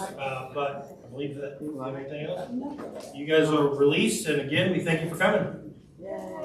But I believe that we don't have anything else. You guys are released, and again, we thank you for coming.
yeah.